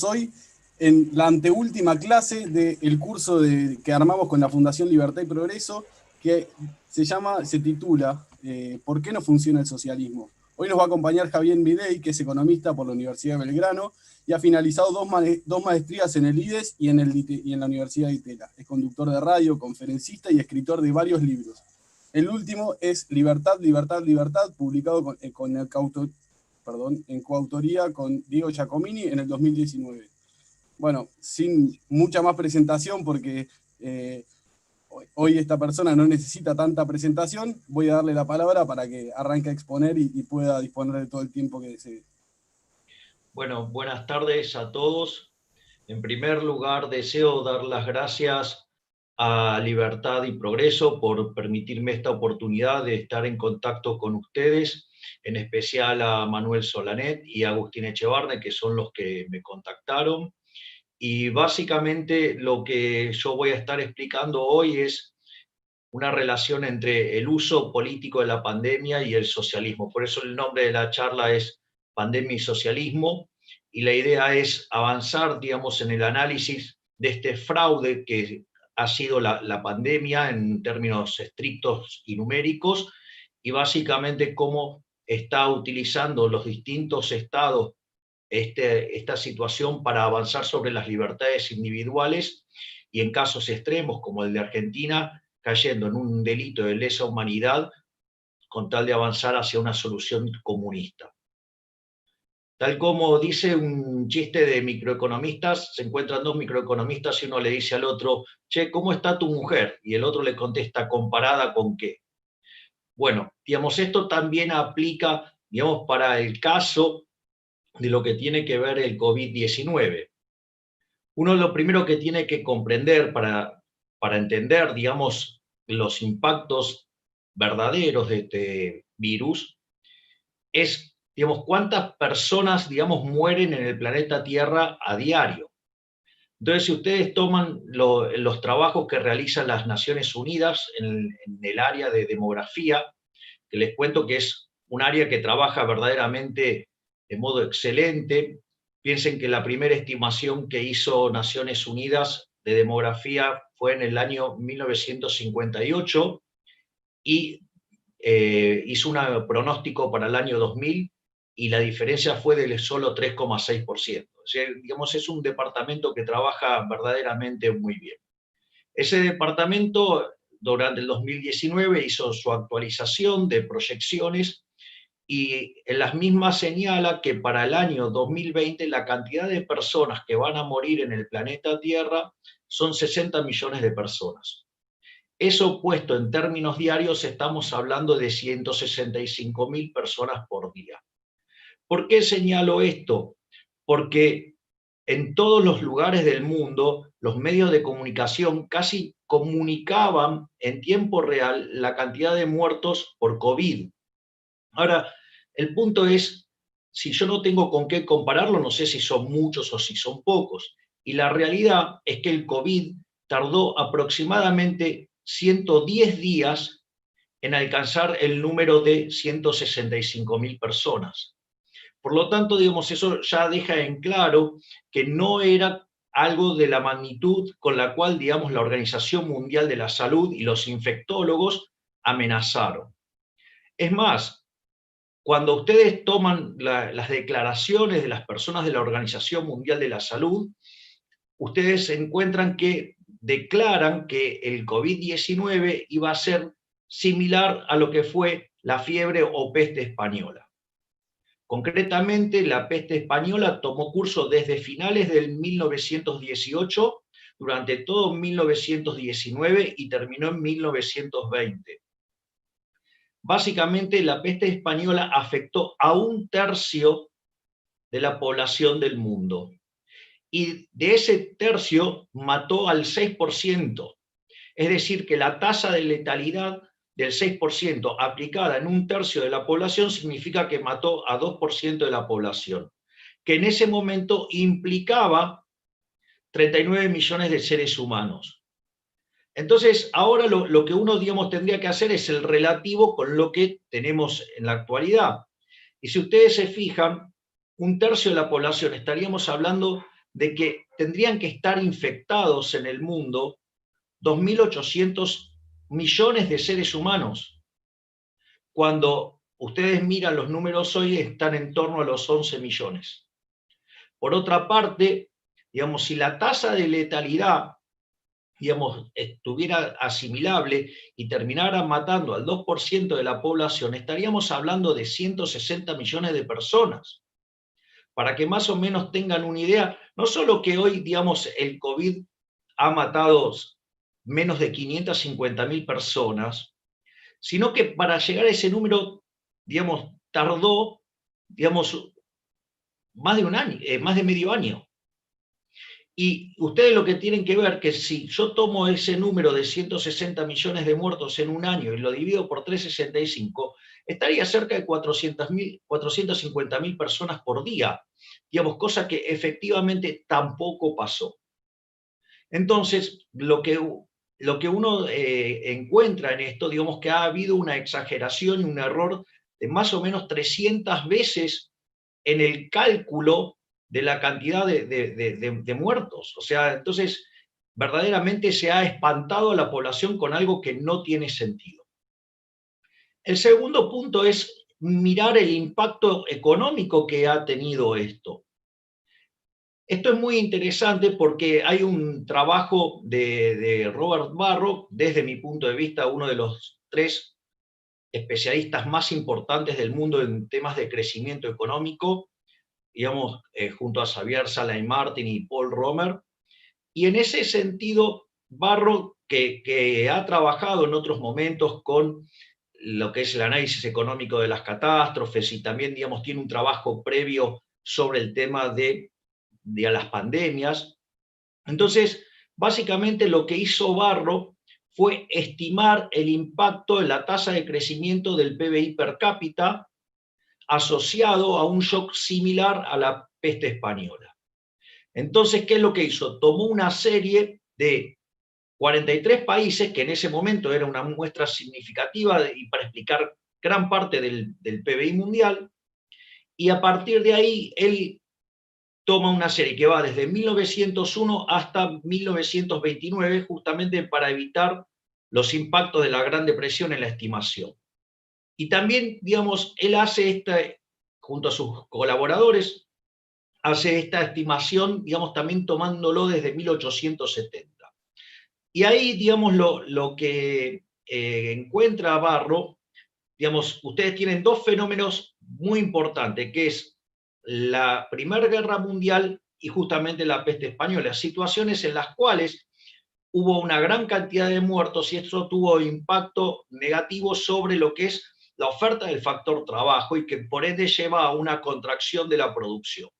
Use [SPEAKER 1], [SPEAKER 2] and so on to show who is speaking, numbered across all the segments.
[SPEAKER 1] Hoy en la anteúltima clase del curso que armamos con la Fundación Libertad y Progreso, que se titula ¿Por qué no funciona el socialismo? Hoy nos va a acompañar Javier Midei, que es economista por la Universidad de Belgrano y ha finalizado dos maestrías en el IDES y en la Universidad de Itela. Es conductor de radio, conferencista y escritor de varios libros. El último es Libertad, Libertad, Libertad, publicado en coautoría con Diego Giacomini en el 2019. Bueno, sin mucha más presentación, porque hoy esta persona no necesita tanta presentación, voy a darle la palabra para que arranque a exponer y pueda disponer de todo el tiempo que desee.
[SPEAKER 2] Bueno, buenas tardes a todos. En primer lugar, deseo dar las gracias a Libertad y Progreso por permitirme esta oportunidad de estar en contacto con ustedes, en especial a Manuel Solanet y a Agustín Echevarne, que son los que me contactaron. Y básicamente lo que yo voy a estar explicando hoy es una relación entre el uso político de la pandemia y el socialismo. Por eso el nombre de la charla es Pandemia y Socialismo, y la idea es avanzar, digamos, en el análisis de este fraude que ha sido la pandemia en términos estrictos y numéricos, y básicamente cómo está utilizando los distintos estados esta situación para avanzar sobre las libertades individuales y en casos extremos como el de Argentina, cayendo en un delito de lesa humanidad con tal de avanzar hacia una solución comunista. Tal como dice un chiste de microeconomistas, se encuentran dos microeconomistas y uno le dice al otro, che, ¿cómo está tu mujer? Y el otro le contesta, ¿comparada con qué? Bueno, digamos, esto también aplica, digamos, para el caso de lo que tiene que ver el COVID-19. Uno lo primero que tiene que comprender para entender, digamos, los impactos verdaderos de este virus es, digamos, cuántas personas, digamos, mueren en el planeta Tierra a diario. Entonces, si ustedes toman los trabajos que realizan las Naciones Unidas en el área de demografía, que les cuento que es un área que trabaja verdaderamente de modo excelente. Piensen que la primera estimación que hizo Naciones Unidas de demografía fue en el año 1958 y hizo un pronóstico para el año 2000 y la diferencia fue de solo 3,6%. O sea, digamos, es un departamento que trabaja verdaderamente muy bien. Ese departamento durante el 2019 hizo su actualización de proyecciones y en las mismas señala que para el año 2020 la cantidad de personas que van a morir en el planeta Tierra son 60 millones de personas. Eso puesto en términos diarios, estamos hablando de 165.000 personas por día. ¿Por qué señalo esto? Porque en todos los lugares del mundo, los medios de comunicación casi comunicaban en tiempo real la cantidad de muertos por COVID. Ahora, el punto es, si yo no tengo con qué compararlo, no sé si son muchos o si son pocos. Y la realidad es que el COVID tardó aproximadamente 110 días en alcanzar el número de 165.000 personas. Por lo tanto, digamos, eso ya deja en claro que no era algo de la magnitud con la cual, digamos, la Organización Mundial de la Salud y los infectólogos amenazaron. Es más, cuando ustedes toman las declaraciones de las personas de la Organización Mundial de la Salud, ustedes encuentran que declaran que el COVID-19 iba a ser similar a lo que fue la fiebre o peste española. Concretamente, la peste española tomó curso desde finales del 1918, durante todo 1919 y terminó en 1920. Básicamente, la peste española afectó a 1/3 de la población del mundo. Y de ese tercio mató al 6%. Es decir, que la tasa de letalidad del 6% aplicada en 1/3 de la población significa que mató a 2% de la población, que en ese momento implicaba 39 millones de seres humanos. Entonces, ahora lo que uno, digamos, tendría que hacer es el relativo con lo que tenemos en la actualidad. Y si ustedes se fijan, 1/3 de la población, estaríamos hablando de que tendrían que estar infectados en el mundo 2.800 millones de seres humanos. Cuando ustedes miran los números hoy, están en torno a los 11 millones. Por otra parte, digamos, si la tasa de letalidad, digamos, estuviera asimilable y terminara matando al 2% de la población, estaríamos hablando de 160 millones de personas. Para que más o menos tengan una idea, no solo que hoy, digamos, el COVID ha matado menos de 550.000 personas, sino que para llegar a ese número, digamos, tardó, digamos, más de un año, más de medio año. Y ustedes lo que tienen que ver que si yo tomo ese número de 160 millones de muertos en un año y lo divido por 365, estaría cerca de 450.000 personas por día, digamos, cosa que efectivamente tampoco pasó. Entonces, lo que uno encuentra en esto, digamos que ha habido una exageración y un error de más o menos 300 veces en el cálculo de la cantidad de muertos. O sea, entonces, verdaderamente se ha espantado a la población con algo que no tiene sentido. El segundo punto es mirar el impacto económico que ha tenido esto. Esto es muy interesante porque hay un trabajo de Robert Barro, desde mi punto de vista, uno de los 3 especialistas más importantes del mundo en temas de crecimiento económico, digamos, junto a Xavier Salain Martin y Paul Romer. Y en ese sentido, Barro, que ha trabajado en otros momentos con lo que es el análisis económico de las catástrofes y también, digamos, tiene un trabajo previo sobre el tema de las pandemias. Entonces, básicamente lo que hizo Barro fue estimar el impacto en la tasa de crecimiento del PBI per cápita asociado a un shock similar a la peste española. Entonces, ¿qué es lo que hizo? Tomó una serie de 43 países, que en ese momento era una muestra significativa y para explicar gran parte del PBI mundial, y a partir de ahí él toma una serie que va desde 1901 hasta 1929, justamente para evitar los impactos de la Gran Depresión en la estimación. Y también, digamos, él hace junto a sus colaboradores, hace esta estimación, digamos, también tomándolo desde 1870. Y ahí, digamos, lo que encuentra Barro, digamos, ustedes tienen 2 fenómenos muy importantes, que es la Primera Guerra Mundial y justamente la peste española, situaciones en las cuales hubo una gran cantidad de muertos y esto tuvo impacto negativo sobre lo que es la oferta del factor trabajo y que por ende lleva a una contracción de la producción.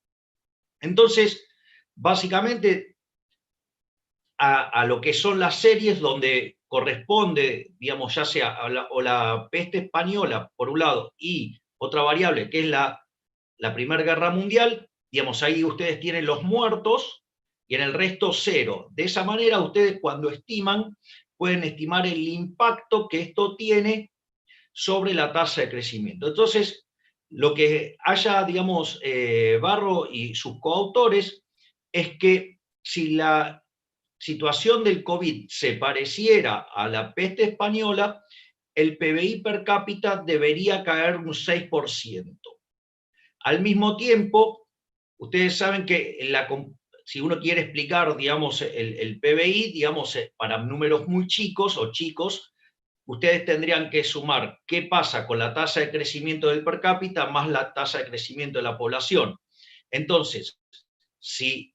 [SPEAKER 2] Entonces, básicamente, a lo que son las series donde corresponde, digamos, ya sea o la peste española, por un lado, y otra variable, que es la Primera Guerra Mundial, digamos, ahí ustedes tienen los muertos y en el resto 0. De esa manera, ustedes cuando estiman, pueden estimar el impacto que esto tiene sobre la tasa de crecimiento. Entonces, lo que haya, digamos, Barro y sus coautores es que si la situación del COVID se pareciera a la peste española, el PBI per cápita debería caer un 6%. Al mismo tiempo, ustedes saben que si uno quiere explicar, digamos, el PBI, digamos, para números muy chicos o chicos, ustedes tendrían que sumar qué pasa con la tasa de crecimiento del per cápita más la tasa de crecimiento de la población. Entonces, si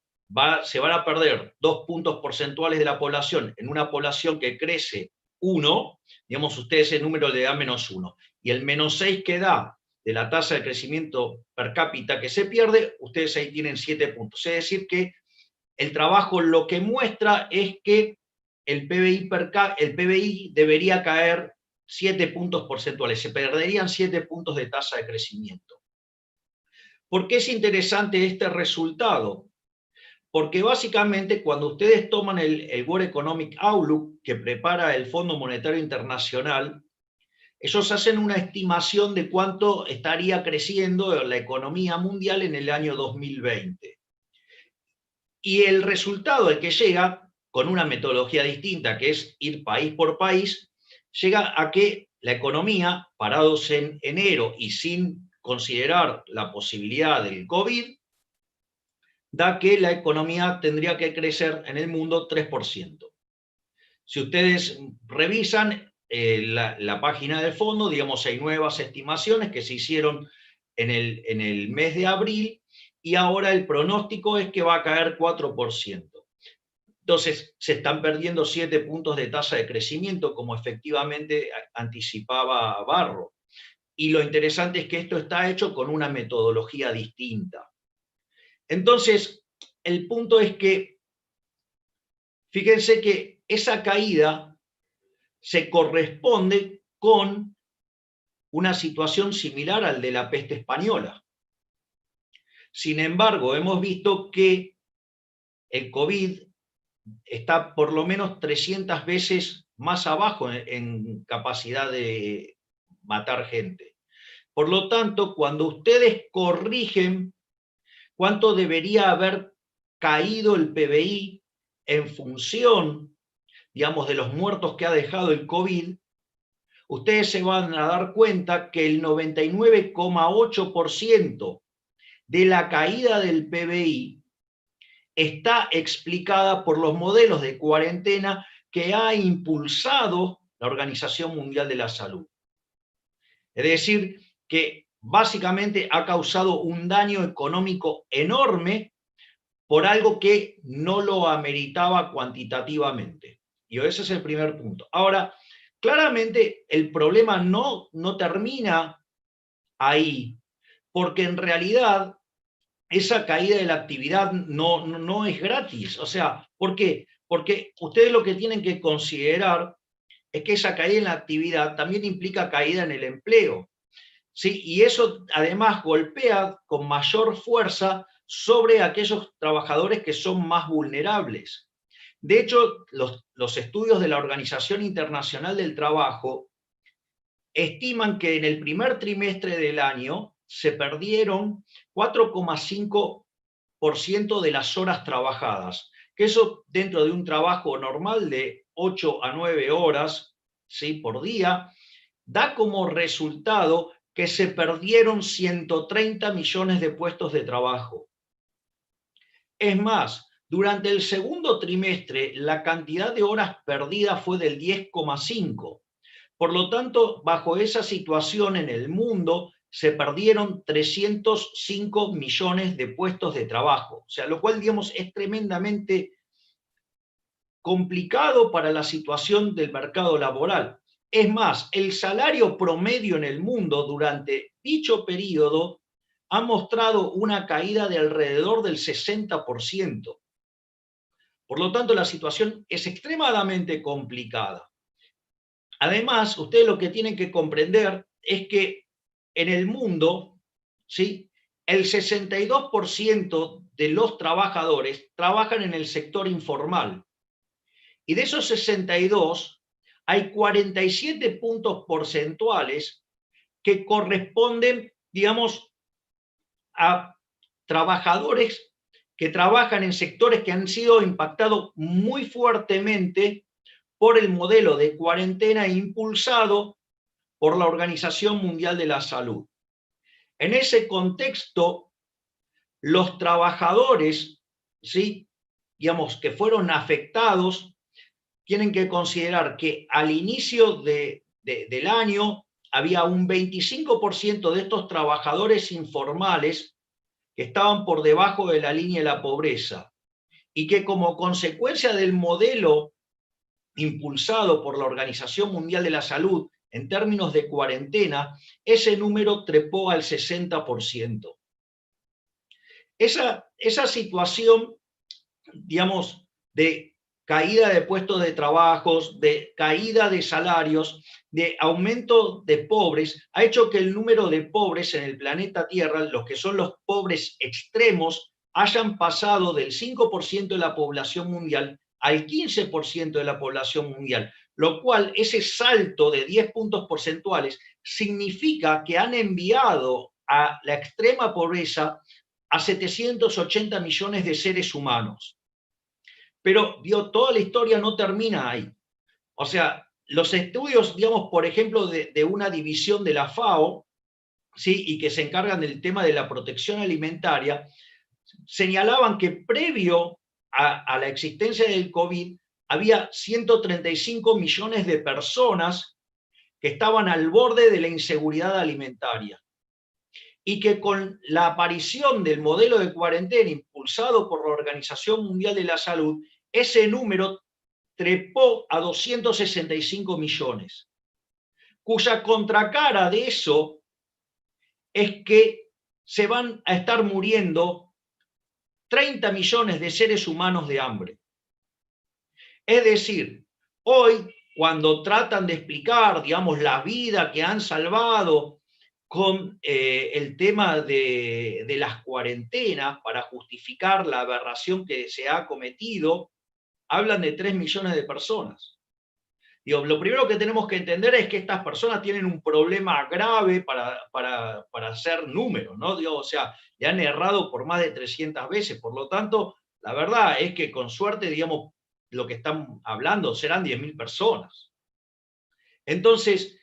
[SPEAKER 2] se van a perder 2 puntos porcentuales de la población en una población que crece 1, digamos, ustedes el número le da -1, y el -6 que da de la tasa de crecimiento per cápita que se pierde, ustedes ahí tienen 7 puntos. Es decir que el trabajo lo que muestra es que el PBI debería caer 7 puntos porcentuales, se perderían 7 puntos de tasa de crecimiento. ¿Por qué es interesante este resultado? Porque básicamente cuando ustedes toman el World Economic Outlook que prepara el Fondo Monetario Internacional, ellos hacen una estimación de cuánto estaría creciendo la economía mundial en el año 2020. Y el resultado al que llega, con una metodología distinta, que es ir país por país, llega a que la economía, parados en enero y sin considerar la posibilidad del COVID, da que la economía tendría que crecer en el mundo 3%. Si ustedes revisan la página del fondo, digamos, hay nuevas estimaciones que se hicieron en el mes de abril y ahora el pronóstico es que va a caer 4%. Entonces, se están perdiendo 7 puntos de tasa de crecimiento, como efectivamente anticipaba Barro. Y lo interesante es que esto está hecho con una metodología distinta. Entonces, el punto es que, fíjense que esa caída se corresponde con una situación similar al de la peste española. Sin embargo, hemos visto que el COVID está por lo menos 300 veces más abajo en capacidad de matar gente. Por lo tanto, cuando ustedes corrigen cuánto debería haber caído el PBI en función, digamos, de los muertos que ha dejado el COVID, ustedes se van a dar cuenta que el 99,8% de la caída del PBI está explicada por los modelos de cuarentena que ha impulsado la Organización Mundial de la Salud. Es decir, que básicamente ha causado un daño económico enorme por algo que no lo ameritaba cuantitativamente. Y ese es el primer punto. Ahora, claramente el problema no termina ahí, porque en realidad esa caída de la actividad no es gratis. O sea, ¿por qué? Porque ustedes lo que tienen que considerar es que esa caída en la actividad también implica caída en el empleo. ¿Sí? Y eso además golpea con mayor fuerza sobre aquellos trabajadores que son más vulnerables. De hecho, los estudios de la Organización Internacional del Trabajo estiman que en el primer trimestre del año se perdieron 4,5% de las horas trabajadas, que eso dentro de un trabajo normal de 8 a 9 horas, ¿sí?, por día, da como resultado que se perdieron 130 millones de puestos de trabajo. Es más, durante el segundo trimestre la cantidad de horas perdidas fue del 10,5. Por lo tanto, bajo esa situación en el mundo se perdieron 305 millones de puestos de trabajo. O sea, lo cual, digamos, es tremendamente complicado para la situación del mercado laboral. Es más, el salario promedio en el mundo durante dicho periodo ha mostrado una caída de alrededor del 60%. Por lo tanto, la situación es extremadamente complicada. Además, ustedes lo que tienen que comprender es que en el mundo, ¿sí?, el 62% de los trabajadores trabajan en el sector informal. Y de esos 62, hay 47 puntos porcentuales que corresponden, digamos, a trabajadores que trabajan en sectores que han sido impactados muy fuertemente por el modelo de cuarentena impulsado por la Organización Mundial de la Salud. En ese contexto, los trabajadores, ¿sí?, digamos, que fueron afectados, tienen que considerar que al inicio del año había un 25% de estos trabajadores informales que estaban por debajo de la línea de la pobreza y que como consecuencia del modelo impulsado por la Organización Mundial de la Salud en términos de cuarentena, ese número trepó al 60%. Esa situación, digamos, de caída de puestos de trabajo, de caída de salarios, de aumento de pobres, ha hecho que el número de pobres en el planeta Tierra, los que son los pobres extremos, hayan pasado del 5% de la población mundial al 15% de la población mundial, lo cual, ese salto de 10 puntos porcentuales significa que han enviado a la extrema pobreza a 780 millones de seres humanos. Pero, digo, toda la historia no termina ahí. O sea, los estudios, digamos, por ejemplo, de una división de la FAO, ¿sí? Y que se encargan del tema de la protección alimentaria, señalaban que previo a la existencia del COVID, había 135 millones de personas que estaban al borde de la inseguridad alimentaria. Y que con la aparición del modelo de cuarentena impulsado por la Organización Mundial de la Salud, ese número trepó a 265 millones, cuya contracara de eso es que se van a estar muriendo 30 millones de seres humanos de hambre. Es decir, hoy, cuando tratan de explicar, digamos, la vida que han salvado con el tema de las cuarentenas para justificar la aberración que se ha cometido, hablan de 3 millones de personas. Digo, lo primero que tenemos que entender es que estas personas tienen un problema grave para hacer números, ¿no? Digo, o sea, le han errado por más de 300 veces, por lo tanto, la verdad es que con suerte, digamos, lo que están hablando serán 10.000 personas. Entonces,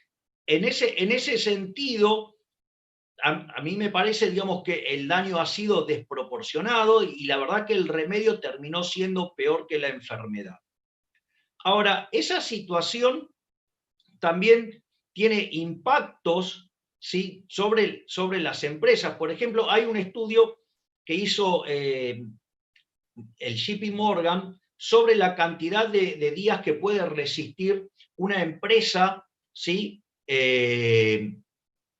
[SPEAKER 2] en ese sentido, a mí me parece, digamos, que el daño ha sido desproporcionado y la verdad que el remedio terminó siendo peor que la enfermedad. Ahora, esa situación también tiene impactos, ¿sí? sobre las empresas. Por ejemplo, hay un estudio que hizo el JP Morgan sobre la cantidad de días que puede resistir una empresa, ¿sí?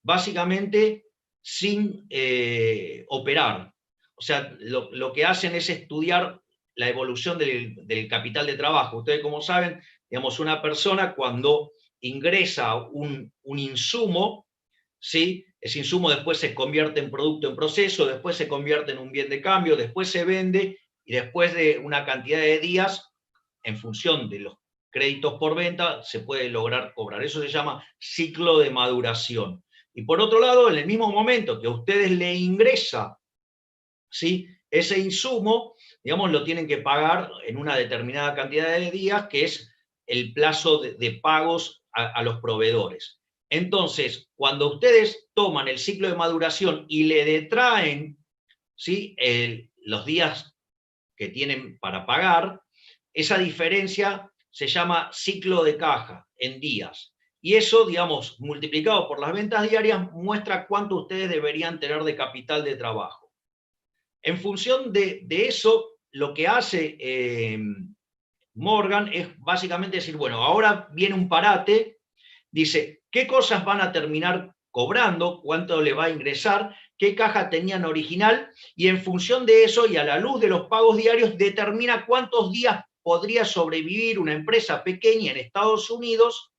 [SPEAKER 2] Básicamente sin operar. O sea, lo que hacen es estudiar la evolución del capital de trabajo. Ustedes, como saben, digamos, una persona cuando ingresa un insumo, ¿sí? Ese insumo después se convierte en producto en proceso, después se convierte en un bien de cambio, después se vende y después de una cantidad de días, en función de los créditos por venta, se puede lograr cobrar. Eso se llama ciclo de maduración. Y por otro lado, en el mismo momento que a ustedes le ingresa, ¿sí? ese insumo, digamos, lo tienen que pagar en una determinada cantidad de días, que es el plazo de pagos a los proveedores. Entonces, cuando ustedes toman el ciclo de maduración y le detraen, ¿sí? los días que tienen para pagar, esa diferencia se llama ciclo de caja en días. Y eso, digamos, multiplicado por las ventas diarias, muestra cuánto ustedes deberían tener de capital de trabajo. En función de eso, lo que hace Morgan es básicamente decir, bueno, ahora viene un parate, dice, ¿qué cosas van a terminar cobrando? ¿Cuánto le va a ingresar? ¿Qué caja tenían original? Y en función de eso, y a la luz de los pagos diarios, determina cuántos días podría sobrevivir una empresa pequeña en Estados Unidos,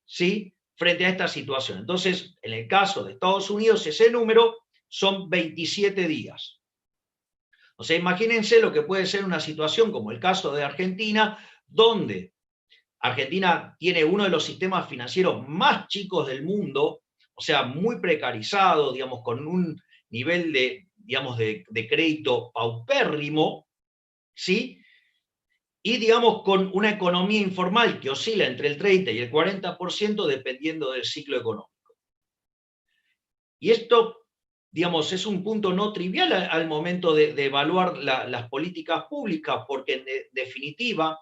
[SPEAKER 2] ¿sí? frente a esta situación. Entonces, en el caso de Estados Unidos, ese número son 27 días. O sea, imagínense lo que puede ser una situación como el caso de Argentina, donde Argentina tiene uno de los sistemas financieros más chicos del mundo, o sea, muy precarizado, digamos, con un nivel digamos, de crédito paupérrimo, ¿sí? Y, digamos, con una economía informal que oscila entre el 30 y el 40% dependiendo del ciclo económico. Y esto, digamos, es un punto no trivial al momento de evaluar las políticas públicas, porque en definitiva,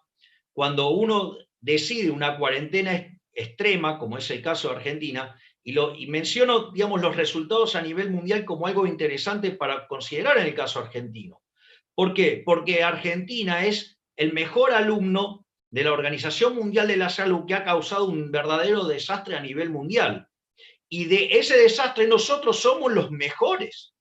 [SPEAKER 2] cuando uno decide una cuarentena extrema, como es el caso de Argentina, y menciono, digamos, los resultados a nivel mundial como algo interesante para considerar en el caso argentino. ¿Por qué? Porque Argentina es el mejor alumno de la Organización Mundial de la Salud, que ha causado un verdadero desastre a nivel mundial. Y de ese desastre nosotros somos los mejores.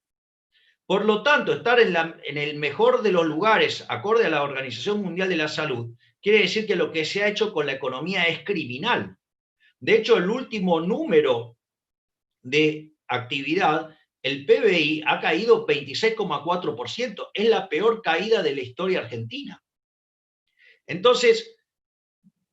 [SPEAKER 2] Por lo tanto, estar en el mejor de los lugares, acorde a la Organización Mundial de la Salud, quiere decir que lo que se ha hecho con la economía es criminal. De hecho, el último número de actividad, el PBI ha caído 26,4%. Es la peor caída de la historia argentina. Entonces,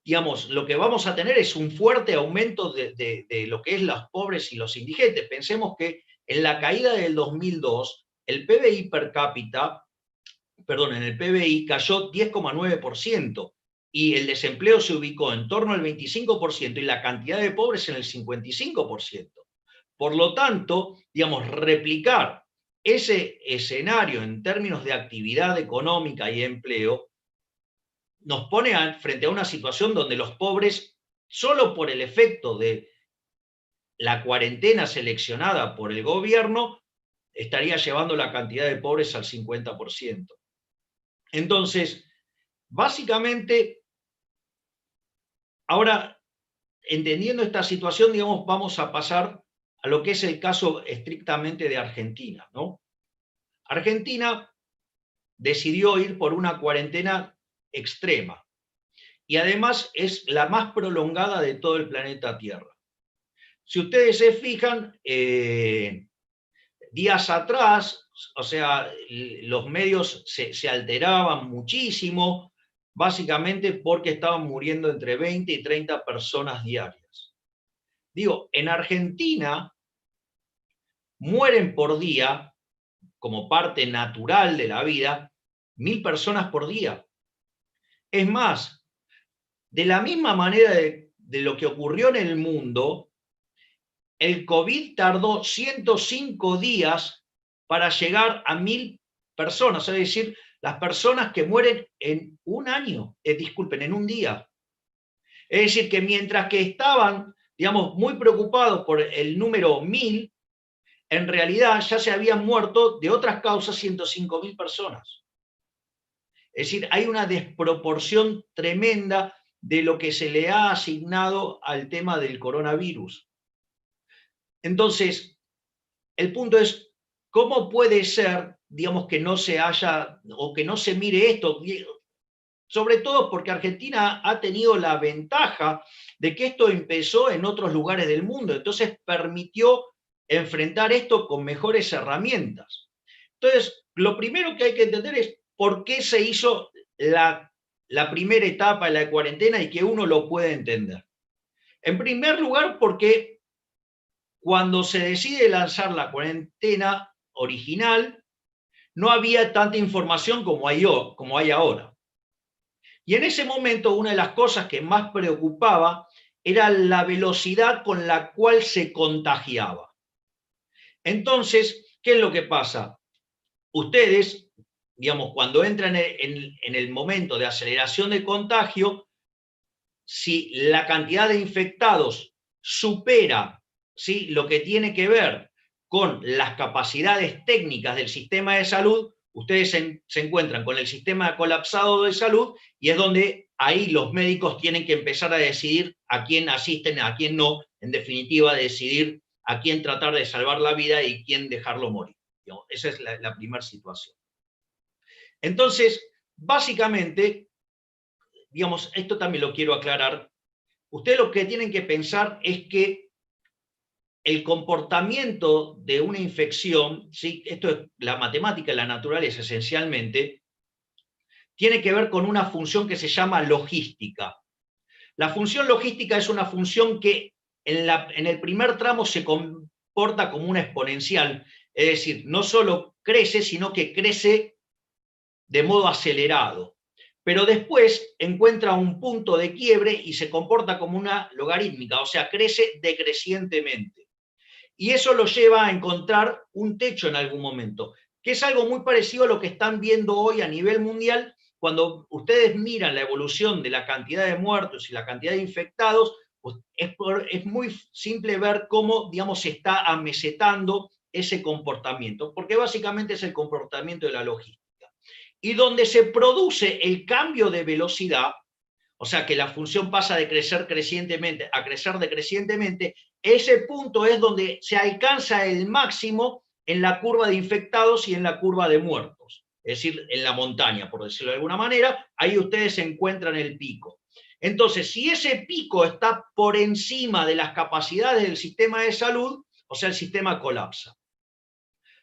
[SPEAKER 2] digamos, lo que vamos a tener es un fuerte aumento de lo que es los pobres y los indigentes. Pensemos que en la caída del 2002, el PBI per cápita, perdón, en el PBI cayó 10,9% y el desempleo se ubicó en torno al 25% y la cantidad de pobres en el 55%. Por lo tanto, digamos, replicar ese escenario en términos de actividad económica y empleo nos pone frente a una situación donde los pobres, solo por el efecto de la cuarentena seleccionada por el gobierno, estaría llevando la cantidad de pobres al 50%. Entonces, básicamente, ahora, entendiendo esta situación, digamos, vamos a pasar a lo que es el caso estrictamente de Argentina, ¿no? Argentina decidió ir por una cuarentena extrema y además es la más prolongada de todo el planeta Tierra. Si ustedes se fijan, días atrás, o sea, los medios se alteraban muchísimo, básicamente porque estaban muriendo entre 20 y 30 personas diarias. Digo, en Argentina mueren por día, como parte natural de la vida, 1000 personas por día. Es más, de la misma manera de lo que ocurrió en el mundo, el COVID tardó 105 días para llegar a 1000 personas, es decir, las personas que mueren en un año, disculpen, en un día. Es decir, que mientras que estaban, digamos, muy preocupados por el número 1000, en realidad ya se habían muerto de otras causas 105.000 personas. Es decir, hay una desproporción tremenda de lo que se le ha asignado al tema del coronavirus. Entonces, el punto es, ¿cómo puede ser, digamos, que no se haya o que no se mire esto? Sobre todo porque Argentina ha tenido la ventaja de que esto empezó en otros lugares del mundo, entonces permitió enfrentar esto con mejores herramientas. Entonces, lo primero que hay que entender es por qué se hizo la primera etapa de la cuarentena y que uno lo puede entender. En primer lugar, porque cuando se decide lanzar la cuarentena original, no había tanta información como hay ahora. Y en ese momento una de las cosas que más preocupaba era la velocidad con la cual se contagiaba. Entonces, ¿qué es lo que pasa? Ustedes, digamos, cuando entran en el momento de aceleración de contagio, si la cantidad de infectados supera, ¿sí?, lo que tiene que ver con las capacidades técnicas del sistema de salud, ustedes se encuentran con el sistema colapsado de salud y es donde ahí los médicos tienen que empezar a decidir a quién asisten, a quién no, en definitiva decidir a quién tratar de salvar la vida y quién dejarlo morir. Esa es la primera situación. Entonces, básicamente, digamos, esto también lo quiero aclarar, ustedes lo que tienen que pensar es que el comportamiento de una infección, ¿sí?, esto es la matemática y la naturaleza esencialmente, tiene que ver con una función que se llama logística. La función logística es una función que en el primer tramo se comporta como una exponencial, es decir, no solo crece, sino que crece de modo acelerado. Pero después encuentra un punto de quiebre y se comporta como una logarítmica, o sea, crece decrecientemente. Y eso lo lleva a encontrar un techo en algún momento, que es algo muy parecido a lo que están viendo hoy a nivel mundial. Cuando ustedes miran la evolución de la cantidad de muertos y la cantidad de infectados, pues es muy simple ver cómo, digamos, se está amesetando ese comportamiento, porque básicamente es el comportamiento de la logística. Y donde se produce el cambio de velocidad, o sea que la función pasa de crecer crecientemente a crecer decrecientemente, ese punto es donde se alcanza el máximo en la curva de infectados y en la curva de muertos. Es decir, en la montaña, por decirlo de alguna manera, ahí ustedes encuentran el pico. Entonces, si ese pico está por encima de las capacidades del sistema de salud, o sea, el sistema colapsa.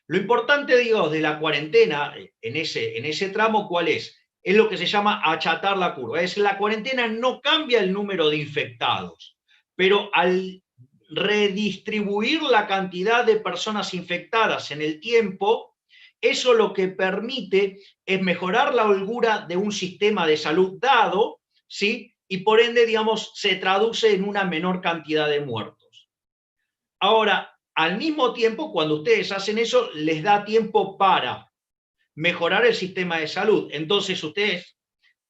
[SPEAKER 2] Lo importante, digo, de la cuarentena en ese tramo, ¿cuál es? Es lo que se llama achatar la curva. Es la cuarentena no cambia el número de infectados, pero al redistribuir la cantidad de personas infectadas en el tiempo, eso lo que permite es mejorar la holgura de un sistema de salud dado, ¿sí? Y por ende, digamos, se traduce en una menor cantidad de muertos. Ahora, al mismo tiempo, cuando ustedes hacen eso, les da tiempo para mejorar el sistema de salud. Entonces, ustedes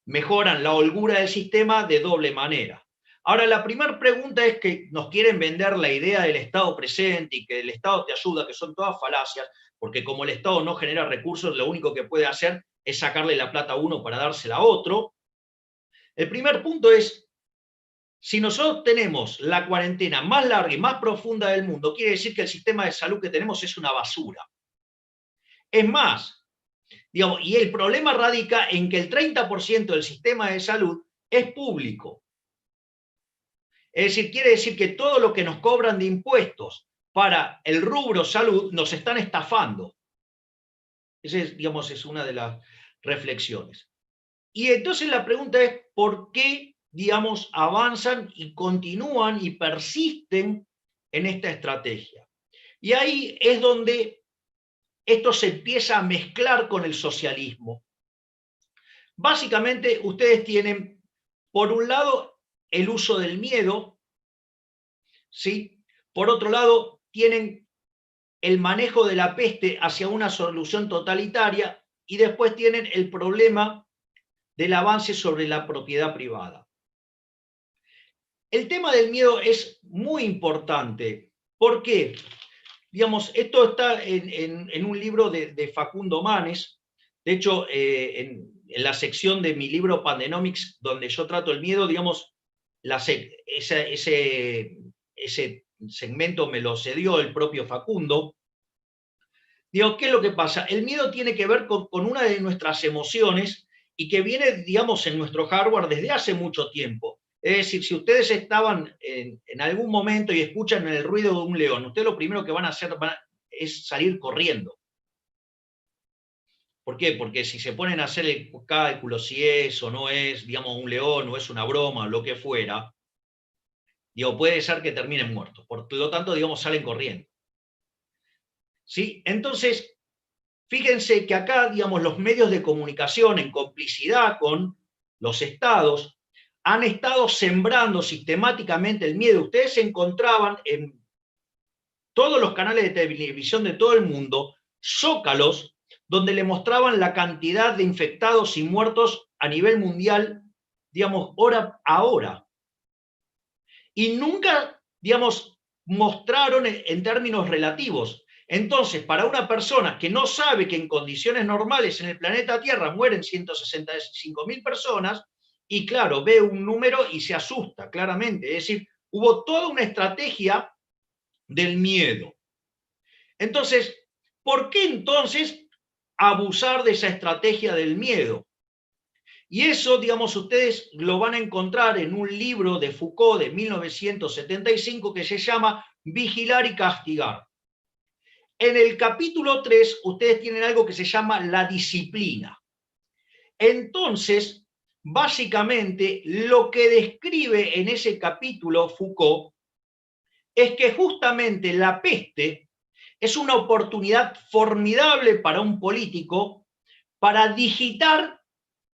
[SPEAKER 2] mejoran la holgura del sistema de doble manera. Ahora, la primera pregunta es que nos quieren vender la idea del Estado presente y que el Estado te ayuda, que son todas falacias, porque como el Estado no genera recursos, lo único que puede hacer es sacarle la plata a uno para dársela a otro. El primer punto es, si nosotros tenemos la cuarentena más larga y más profunda del mundo, quiere decir que el sistema de salud que tenemos es una basura. Es más, digamos, y el problema radica en que el 30% del sistema de salud es público. Es decir, quiere decir que todo lo que nos cobran de impuestos para el rubro salud nos están estafando. Esa es, digamos, es una de las reflexiones. Y entonces la pregunta es, ¿por qué, digamos, avanzan y continúan y persisten en esta estrategia? Y ahí es donde esto se empieza a mezclar con el socialismo. Básicamente, ustedes tienen, por un lado, el uso del miedo, ¿sí? Por otro lado, tienen el manejo de la peste hacia una solución totalitaria y después tienen el problema del avance sobre la propiedad privada. El tema del miedo es muy importante. ¿Por qué? Digamos, esto está en un libro de Facundo Manes. De hecho, en la sección de mi libro Pandenomics, donde yo trato el miedo, digamos, ese segmento me lo cedió el propio Facundo. Digo, ¿qué es lo que pasa? El miedo tiene que ver con una de nuestras emociones y que viene, digamos, en nuestro hardware desde hace mucho tiempo. Es decir, si ustedes estaban en algún momento y escuchan el ruido de un león, ustedes lo primero que van a hacer es salir corriendo. ¿Por qué? Porque si se ponen a hacer el cálculo si es o no es, digamos, un león o es una broma o lo que fuera, digo, puede ser que terminen muertos. Por lo tanto, digamos, salen corriendo. ¿Sí? Entonces, fíjense que acá, digamos, los medios de comunicación, en complicidad con los estados, han estado sembrando sistemáticamente el miedo. Ustedes se encontraban en todos los canales de televisión de todo el mundo zócalos donde le mostraban la cantidad de infectados y muertos a nivel mundial, digamos, hora a hora. Y nunca, digamos, mostraron en términos relativos. Entonces, para una persona que no sabe que en condiciones normales en el planeta Tierra mueren 165.000 personas, y claro, ve un número y se asusta, claramente. Es decir, hubo toda una estrategia del miedo. Entonces, ¿por qué entonces abusar de esa estrategia del miedo? Y eso, digamos, ustedes lo van a encontrar en un libro de Foucault de 1975 que se llama Vigilar y castigar. En el capítulo 3, ustedes tienen algo que se llama la disciplina. Entonces, básicamente, lo que describe en ese capítulo Foucault es que justamente la peste es una oportunidad formidable para un político para digitar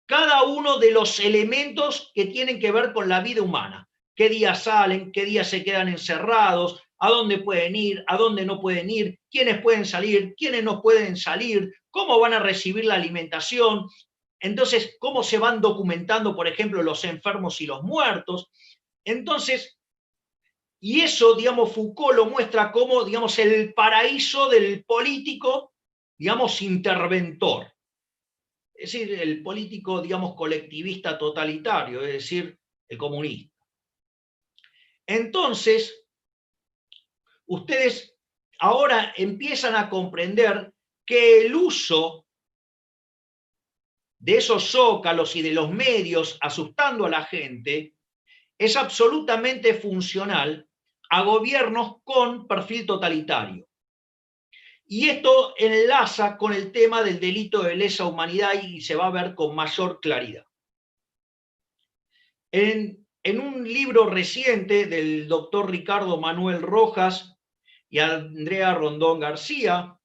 [SPEAKER 2] cada uno de los elementos que tienen que ver con la vida humana. ¿Qué días salen? ¿Qué días se quedan encerrados? ¿A dónde pueden ir? ¿A dónde no pueden ir? ¿Quiénes pueden salir? ¿Quiénes no pueden salir? ¿Cómo van a recibir la alimentación? Entonces, ¿cómo se van documentando, por ejemplo, los enfermos y los muertos? Entonces, y eso, digamos, Foucault lo muestra como, digamos, el paraíso del político, digamos, interventor. Es decir, el político, digamos, colectivista totalitario, es decir, el comunista. Entonces, ustedes ahora empiezan a comprender que el uso de esos zócalos y de los medios asustando a la gente es absolutamente funcional a gobiernos con perfil totalitario. Y esto enlaza con el tema del delito de lesa humanidad y se va a ver con mayor claridad. En un libro reciente del doctor Ricardo Manuel Rojas y Andrea Rondón García,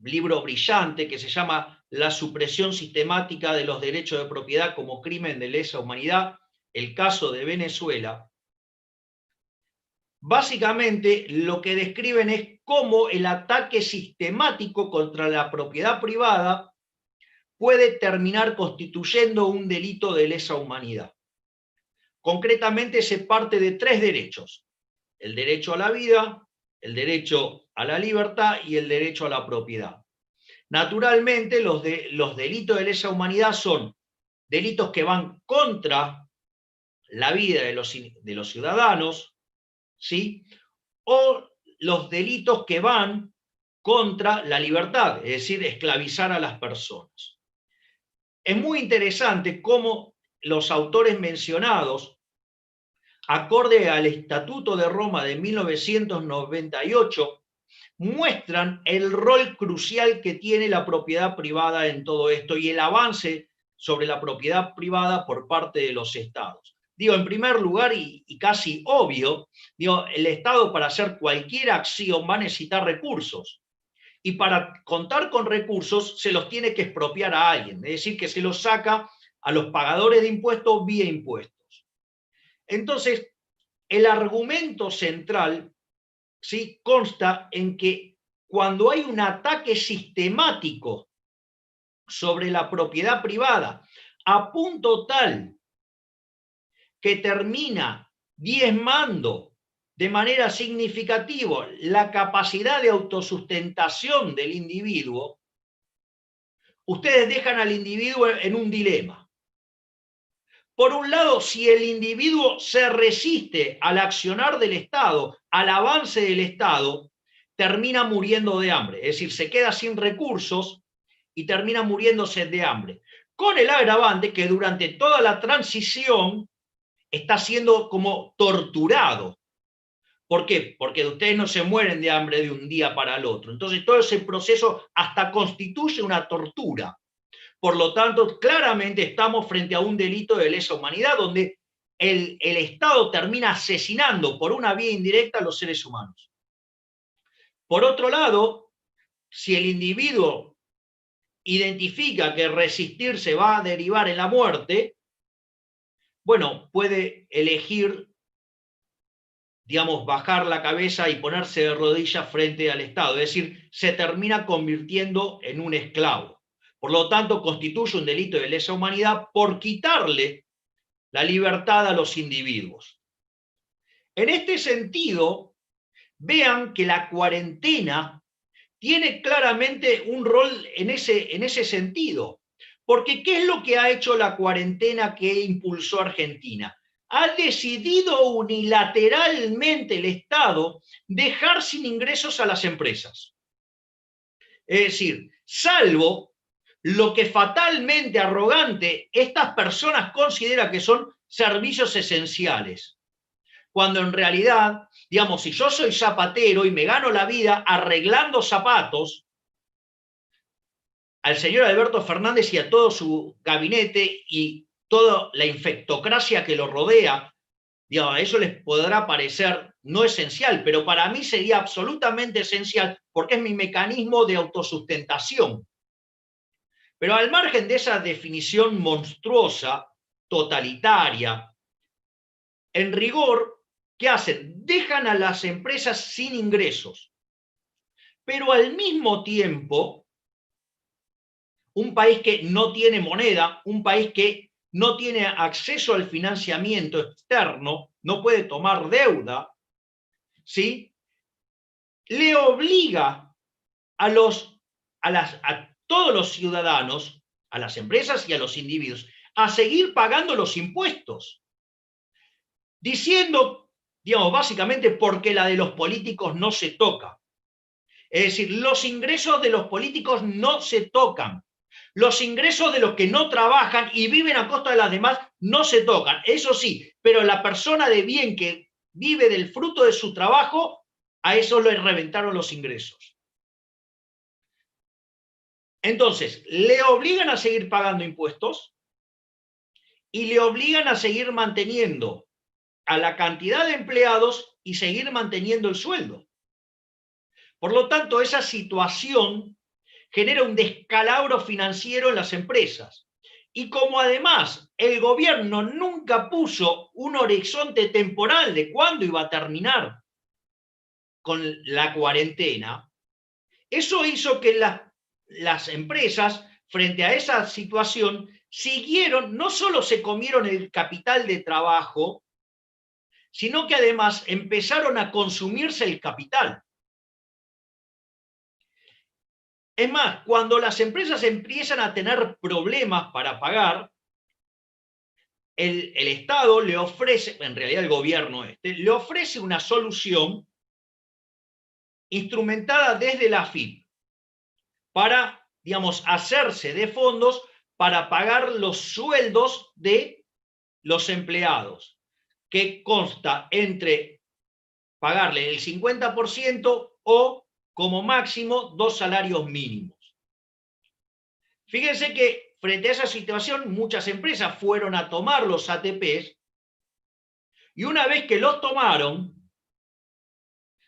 [SPEAKER 2] libro brillante que se llama La supresión sistemática de los derechos de propiedad como crimen de lesa humanidad, el caso de Venezuela, básicamente lo que describen es cómo el ataque sistemático contra la propiedad privada puede terminar constituyendo un delito de lesa humanidad. Concretamente se parte de 3 derechos: el derecho a la vida, el derecho a la libertad y el derecho a la propiedad. Naturalmente, los delitos de lesa humanidad son delitos que van contra la vida de los ciudadanos, ¿sí? O los delitos que van contra la libertad, es decir, esclavizar a las personas. Es muy interesante cómo los autores mencionados, acorde al Estatuto de Roma de 1998, muestran el rol crucial que tiene la propiedad privada en todo esto y el avance sobre la propiedad privada por parte de los estados. Digo, en primer lugar, y casi obvio, digo, el Estado para hacer cualquier acción va a necesitar recursos. Y para contar con recursos se los tiene que expropiar a alguien, es decir, que se los saca a los pagadores de impuestos vía impuestos. Entonces, el argumento central, ¿sí?, consta en que cuando hay un ataque sistemático sobre la propiedad privada a punto tal que termina diezmando de manera significativa la capacidad de autosustentación del individuo, ustedes dejan al individuo en un dilema. Por un lado, si el individuo se resiste al accionar del Estado, al avance del Estado, termina muriendo de hambre, es decir, se queda sin recursos y termina muriéndose de hambre. Con el agravante que durante toda la transición está siendo como torturado. ¿Por qué? Porque ustedes no se mueren de hambre de un día para el otro. Entonces, todo ese proceso hasta constituye una tortura. Por lo tanto, claramente estamos frente a un delito de lesa humanidad donde el Estado termina asesinando por una vía indirecta a los seres humanos. Por otro lado, si el individuo identifica que resistirse va a derivar en la muerte, bueno, puede elegir, digamos, bajar la cabeza y ponerse de rodillas frente al Estado, es decir, se termina convirtiendo en un esclavo. Por lo tanto, constituye un delito de lesa humanidad por quitarle la libertad a los individuos. En este sentido, vean que la cuarentena tiene claramente un rol en ese sentido. Porque ¿qué es lo que ha hecho la cuarentena que impulsó Argentina? Ha decidido unilateralmente el Estado dejar sin ingresos a las empresas. Es decir, salvo lo que fatalmente arrogante estas personas consideran que son servicios esenciales. Cuando en realidad, digamos, si yo soy zapatero y me gano la vida arreglando zapatos, al señor Alberto Fernández y a todo su gabinete y toda la infectocracia que lo rodea, digamos, eso les podrá parecer no esencial, pero para mí sería absolutamente esencial porque es mi mecanismo de autosustentación. Pero al margen de esa definición monstruosa, totalitaria, en rigor, ¿qué hacen? Dejan a las empresas sin ingresos. Pero al mismo tiempo, un país que no tiene moneda, un país que no tiene acceso al financiamiento externo, no puede tomar deuda, ¿sí?, le obliga a todos los ciudadanos, a las empresas y a los individuos, a seguir pagando los impuestos, diciendo, digamos, básicamente porque la de los políticos no se toca. Es decir, los ingresos de los políticos no se tocan. Los ingresos de los que no trabajan y viven a costa de las demás no se tocan. Eso sí, pero la persona de bien que vive del fruto de su trabajo, a eso le reventaron los ingresos. Entonces, le obligan a seguir pagando impuestos y le obligan a seguir manteniendo a la cantidad de empleados y seguir manteniendo el sueldo. Por lo tanto, esa situación genera un descalabro financiero en las empresas. Y como además el gobierno nunca puso un horizonte temporal de cuándo iba a terminar con la cuarentena, eso hizo que las empresas, frente a esa situación, siguieron, no solo se comieron el capital de trabajo, sino que además empezaron a consumirse el capital. Es más, cuando las empresas empiezan a tener problemas para pagar, el Estado le ofrece, en realidad el gobierno le ofrece una solución instrumentada desde la AFIP para, digamos, hacerse de fondos para pagar los sueldos de los empleados, que consta entre pagarle el 50% o como máximo 2 salarios mínimos. Fíjense que frente a esa situación muchas empresas fueron a tomar los ATPs y una vez que los tomaron,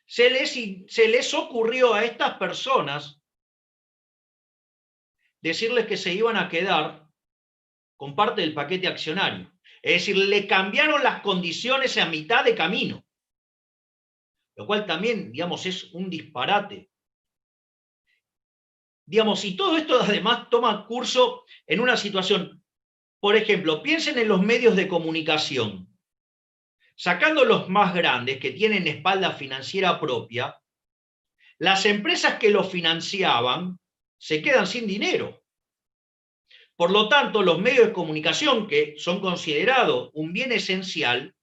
[SPEAKER 2] se les ocurrió a estas personas decirles que se iban a quedar con parte del paquete accionario. Es decir, le cambiaron las condiciones a mitad de camino, lo cual también, digamos, es un disparate. Digamos, y todo esto además toma curso en una situación. Por ejemplo, piensen en los medios de comunicación. Sacando los más grandes que tienen espalda financiera propia, las empresas que los financiaban se quedan sin dinero. Por lo tanto, los medios de comunicación, que son considerados un bien esencial,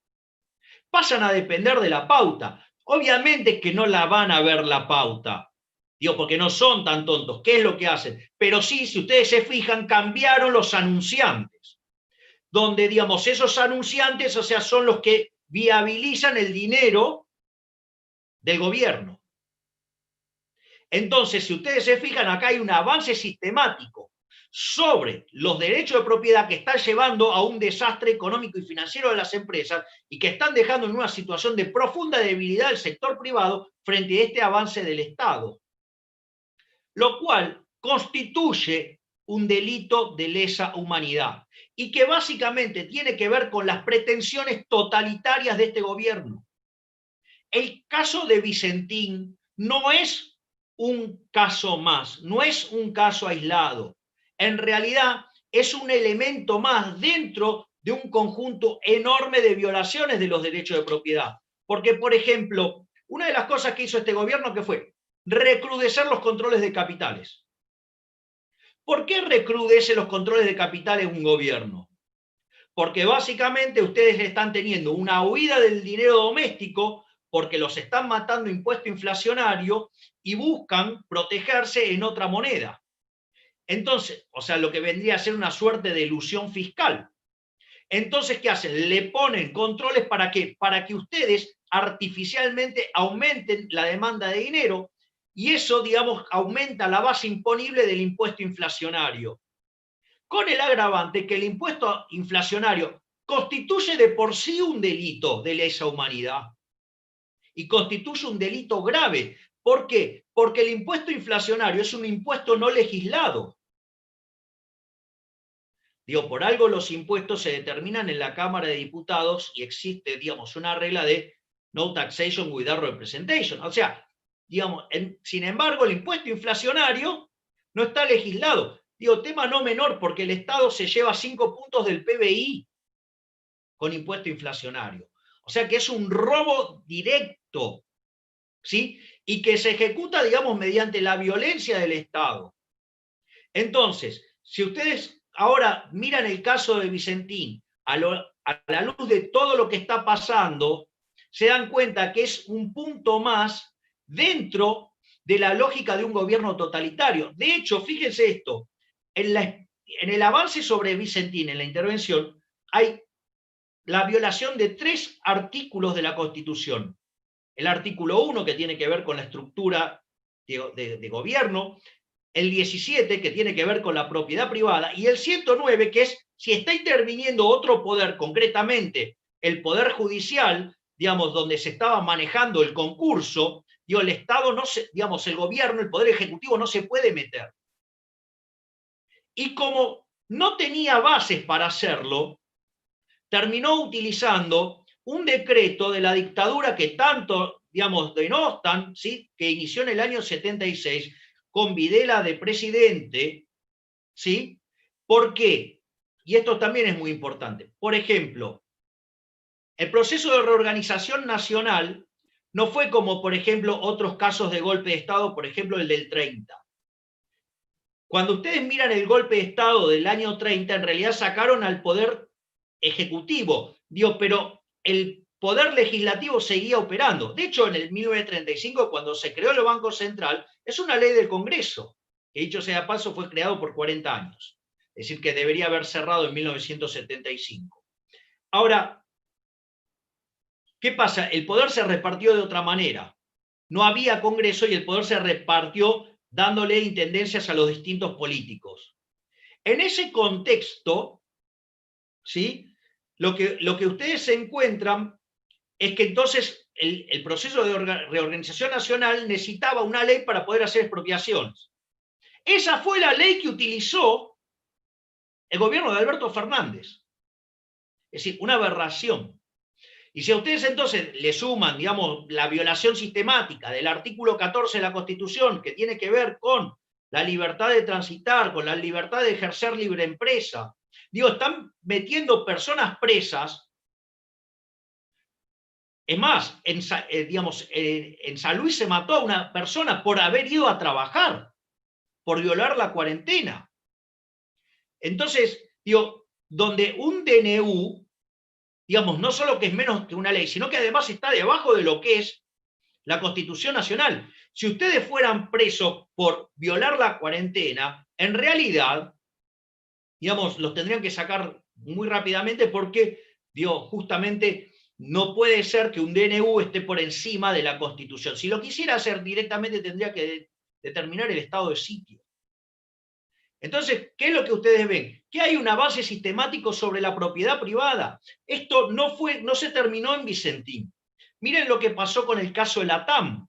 [SPEAKER 2] pasan a depender de la pauta. Obviamente que no la van a ver la pauta, digo, porque no son tan tontos. ¿Qué es lo que hacen? Pero sí, si ustedes se fijan, cambiaron los anunciantes, donde, digamos, esos anunciantes, o sea, son los que viabilizan el dinero del gobierno. Entonces, si ustedes se fijan, acá hay un avance sistemático sobre los derechos de propiedad que están llevando a un desastre económico y financiero de las empresas y que están dejando en una situación de profunda debilidad el sector privado frente a este avance del Estado, lo cual constituye un delito de lesa humanidad y que básicamente tiene que ver con las pretensiones totalitarias de este gobierno. El caso de Vicentín no es un caso más, no es un caso aislado. En realidad es un elemento más dentro de un conjunto enorme de violaciones de los derechos de propiedad. Porque, por ejemplo, una de las cosas que hizo este gobierno que fue recrudecer los controles de capitales. ¿Por qué recrudece los controles de capitales un gobierno? Porque básicamente ustedes están teniendo una huida del dinero doméstico porque los están matando impuesto inflacionario y buscan protegerse en otra moneda. Entonces, o sea, lo que vendría a ser una suerte de elusión fiscal. Entonces, ¿qué hacen? Le ponen controles ¿para qué? Para que ustedes artificialmente aumenten la demanda de dinero y eso, digamos, aumenta la base imponible del impuesto inflacionario. Con el agravante que el impuesto inflacionario constituye de por sí un delito de lesa humanidad y constituye un delito grave. ¿Por qué? Porque el impuesto inflacionario es un impuesto no legislado. Digo, por algo los impuestos se determinan en la Cámara de Diputados y existe, digamos, una regla de no taxation without representation. O sea, digamos, sin embargo, el impuesto inflacionario no está legislado. Digo, tema no menor, porque el Estado se lleva 5 puntos del PBI con impuesto inflacionario. O sea que es un robo directo, ¿sí? Y que se ejecuta, digamos, mediante la violencia del Estado. Entonces, si ustedes ahora miran el caso de Vicentín a la luz de todo lo que está pasando, se dan cuenta que es un punto más dentro de la lógica de un gobierno totalitario. De hecho, fíjense esto, en el avance sobre Vicentín, en la intervención, hay la violación de 3 artículos de la Constitución. El artículo 1, que tiene que ver con la estructura de gobierno, el 17, que tiene que ver con la propiedad privada, y el 109, que es si está interviniendo otro poder, concretamente el Poder Judicial, digamos, donde se estaba manejando el concurso, digo, el Estado no se, digamos, el gobierno, el Poder Ejecutivo no se puede meter. y como no tenía bases para hacerlo, terminó utilizando un decreto de la dictadura que tanto, digamos, denostan, ¿sí? Que inició en el año 76 con Videla de presidente, ¿sí? ¿Por qué? Y esto también es muy importante. Por ejemplo, el proceso de reorganización nacional no fue como, por ejemplo, otros casos de golpe de Estado, por ejemplo, el del 30. Cuando ustedes miran el golpe de Estado del año 30, en realidad sacaron al poder ejecutivo, digo, pero el poder legislativo seguía operando. De hecho, en el 1935, cuando se creó el Banco Central, es una ley del Congreso, que dicho sea de paso fue creado por 40 años. Es decir, que debería haber cerrado en 1975. Ahora, ¿qué pasa? El poder se repartió de otra manera. No había Congreso y el poder se repartió dándole intendencias a los distintos políticos. En ese contexto, ¿sí? Lo que ustedes se encuentran es que entonces el proceso de reorganización nacional necesitaba una ley para poder hacer expropiaciones. Esa fue la ley que utilizó el gobierno de Alberto Fernández. Es decir, una aberración. Y si a ustedes entonces le suman, digamos, la violación sistemática del artículo 14 de la Constitución, que tiene que ver con la libertad de transitar, con la libertad de ejercer libre empresa, digo, están metiendo personas presas. Es más, en San Luis se mató a una persona por haber ido a trabajar, por violar la cuarentena. Entonces, digo, donde un DNU, digamos, no solo que es menos que una ley, sino que además está debajo de lo que es la Constitución Nacional. Si ustedes fueran presos por violar la cuarentena, en realidad, digamos, los tendrían que sacar muy rápidamente porque, digo, justamente no puede ser que un DNU esté por encima de la Constitución. Si lo quisiera hacer directamente, tendría que determinar el estado de sitio. Entonces, ¿qué es lo que ustedes ven? Que hay un avance sistemático sobre la propiedad privada. Esto no se terminó en Vicentín. Miren lo que pasó con el caso de la TAM.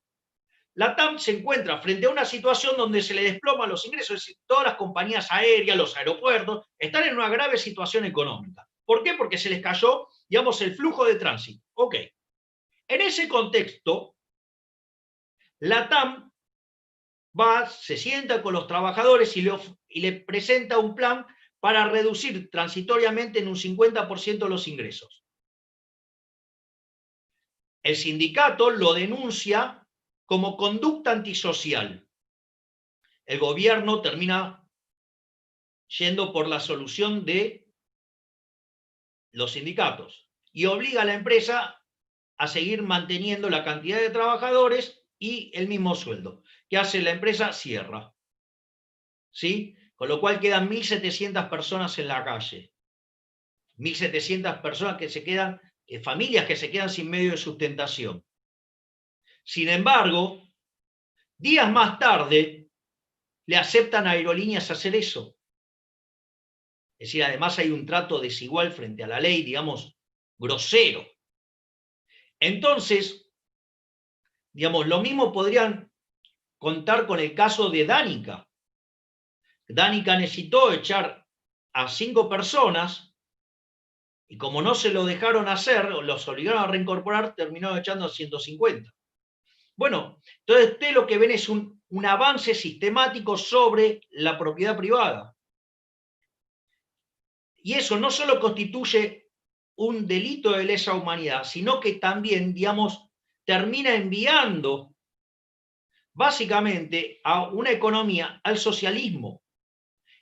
[SPEAKER 2] La TAM se encuentra frente a una situación donde se le desploman los ingresos, es decir, todas las compañías aéreas, los aeropuertos, están en una grave situación económica. ¿Por qué? Porque se les cayó, digamos, el flujo de tránsito. Ok. En ese contexto, la TAM va, se sienta con los trabajadores y le presenta un plan para reducir transitoriamente en un 50% los ingresos. El sindicato lo denuncia como conducta antisocial. El gobierno termina yendo por la solución de los sindicatos y obliga a la empresa a seguir manteniendo la cantidad de trabajadores y el mismo sueldo. ¿Qué hace la empresa? Cierra. ¿Sí? Con lo cual quedan 1.700 personas en la calle. 1.700 personas que se quedan, familias que se quedan sin medio de sustentación. Sin embargo, días más tarde, le aceptan a Aerolíneas hacer eso. Es decir, además hay un trato desigual frente a la ley, digamos, grosero. Entonces, digamos, lo mismo podrían contar con el caso de Danica. Danica necesitó echar a 5 personas y como no se lo dejaron hacer, o los obligaron a reincorporar, terminó echando a 150. Bueno, entonces usted lo que ven es un avance sistemático sobre la propiedad privada. Y eso no solo constituye un delito de lesa humanidad, sino que también, digamos, termina enviando básicamente a una economía al socialismo,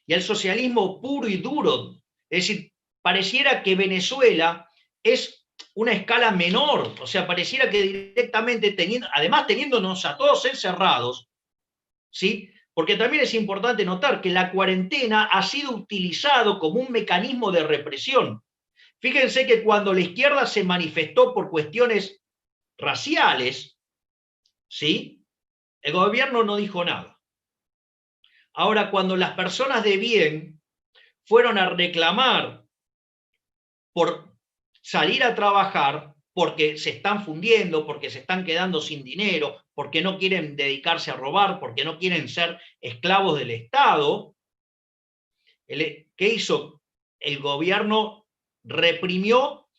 [SPEAKER 2] y al socialismo puro y duro. Es decir, pareciera que Venezuela es una escala menor, o sea, pareciera que directamente además teniéndonos a todos encerrados, ¿sí? Porque también es importante notar que la cuarentena ha sido utilizado como un mecanismo de represión. Fíjense que cuando la izquierda se manifestó por cuestiones raciales, ¿sí? El gobierno no dijo nada. Ahora, cuando las personas de bien fueron a reclamar por salir a trabajar, porque se están fundiendo, porque se están quedando sin dinero, porque no quieren dedicarse a robar, porque no quieren ser esclavos del Estado, ¿Qué hizo? El gobierno reprimió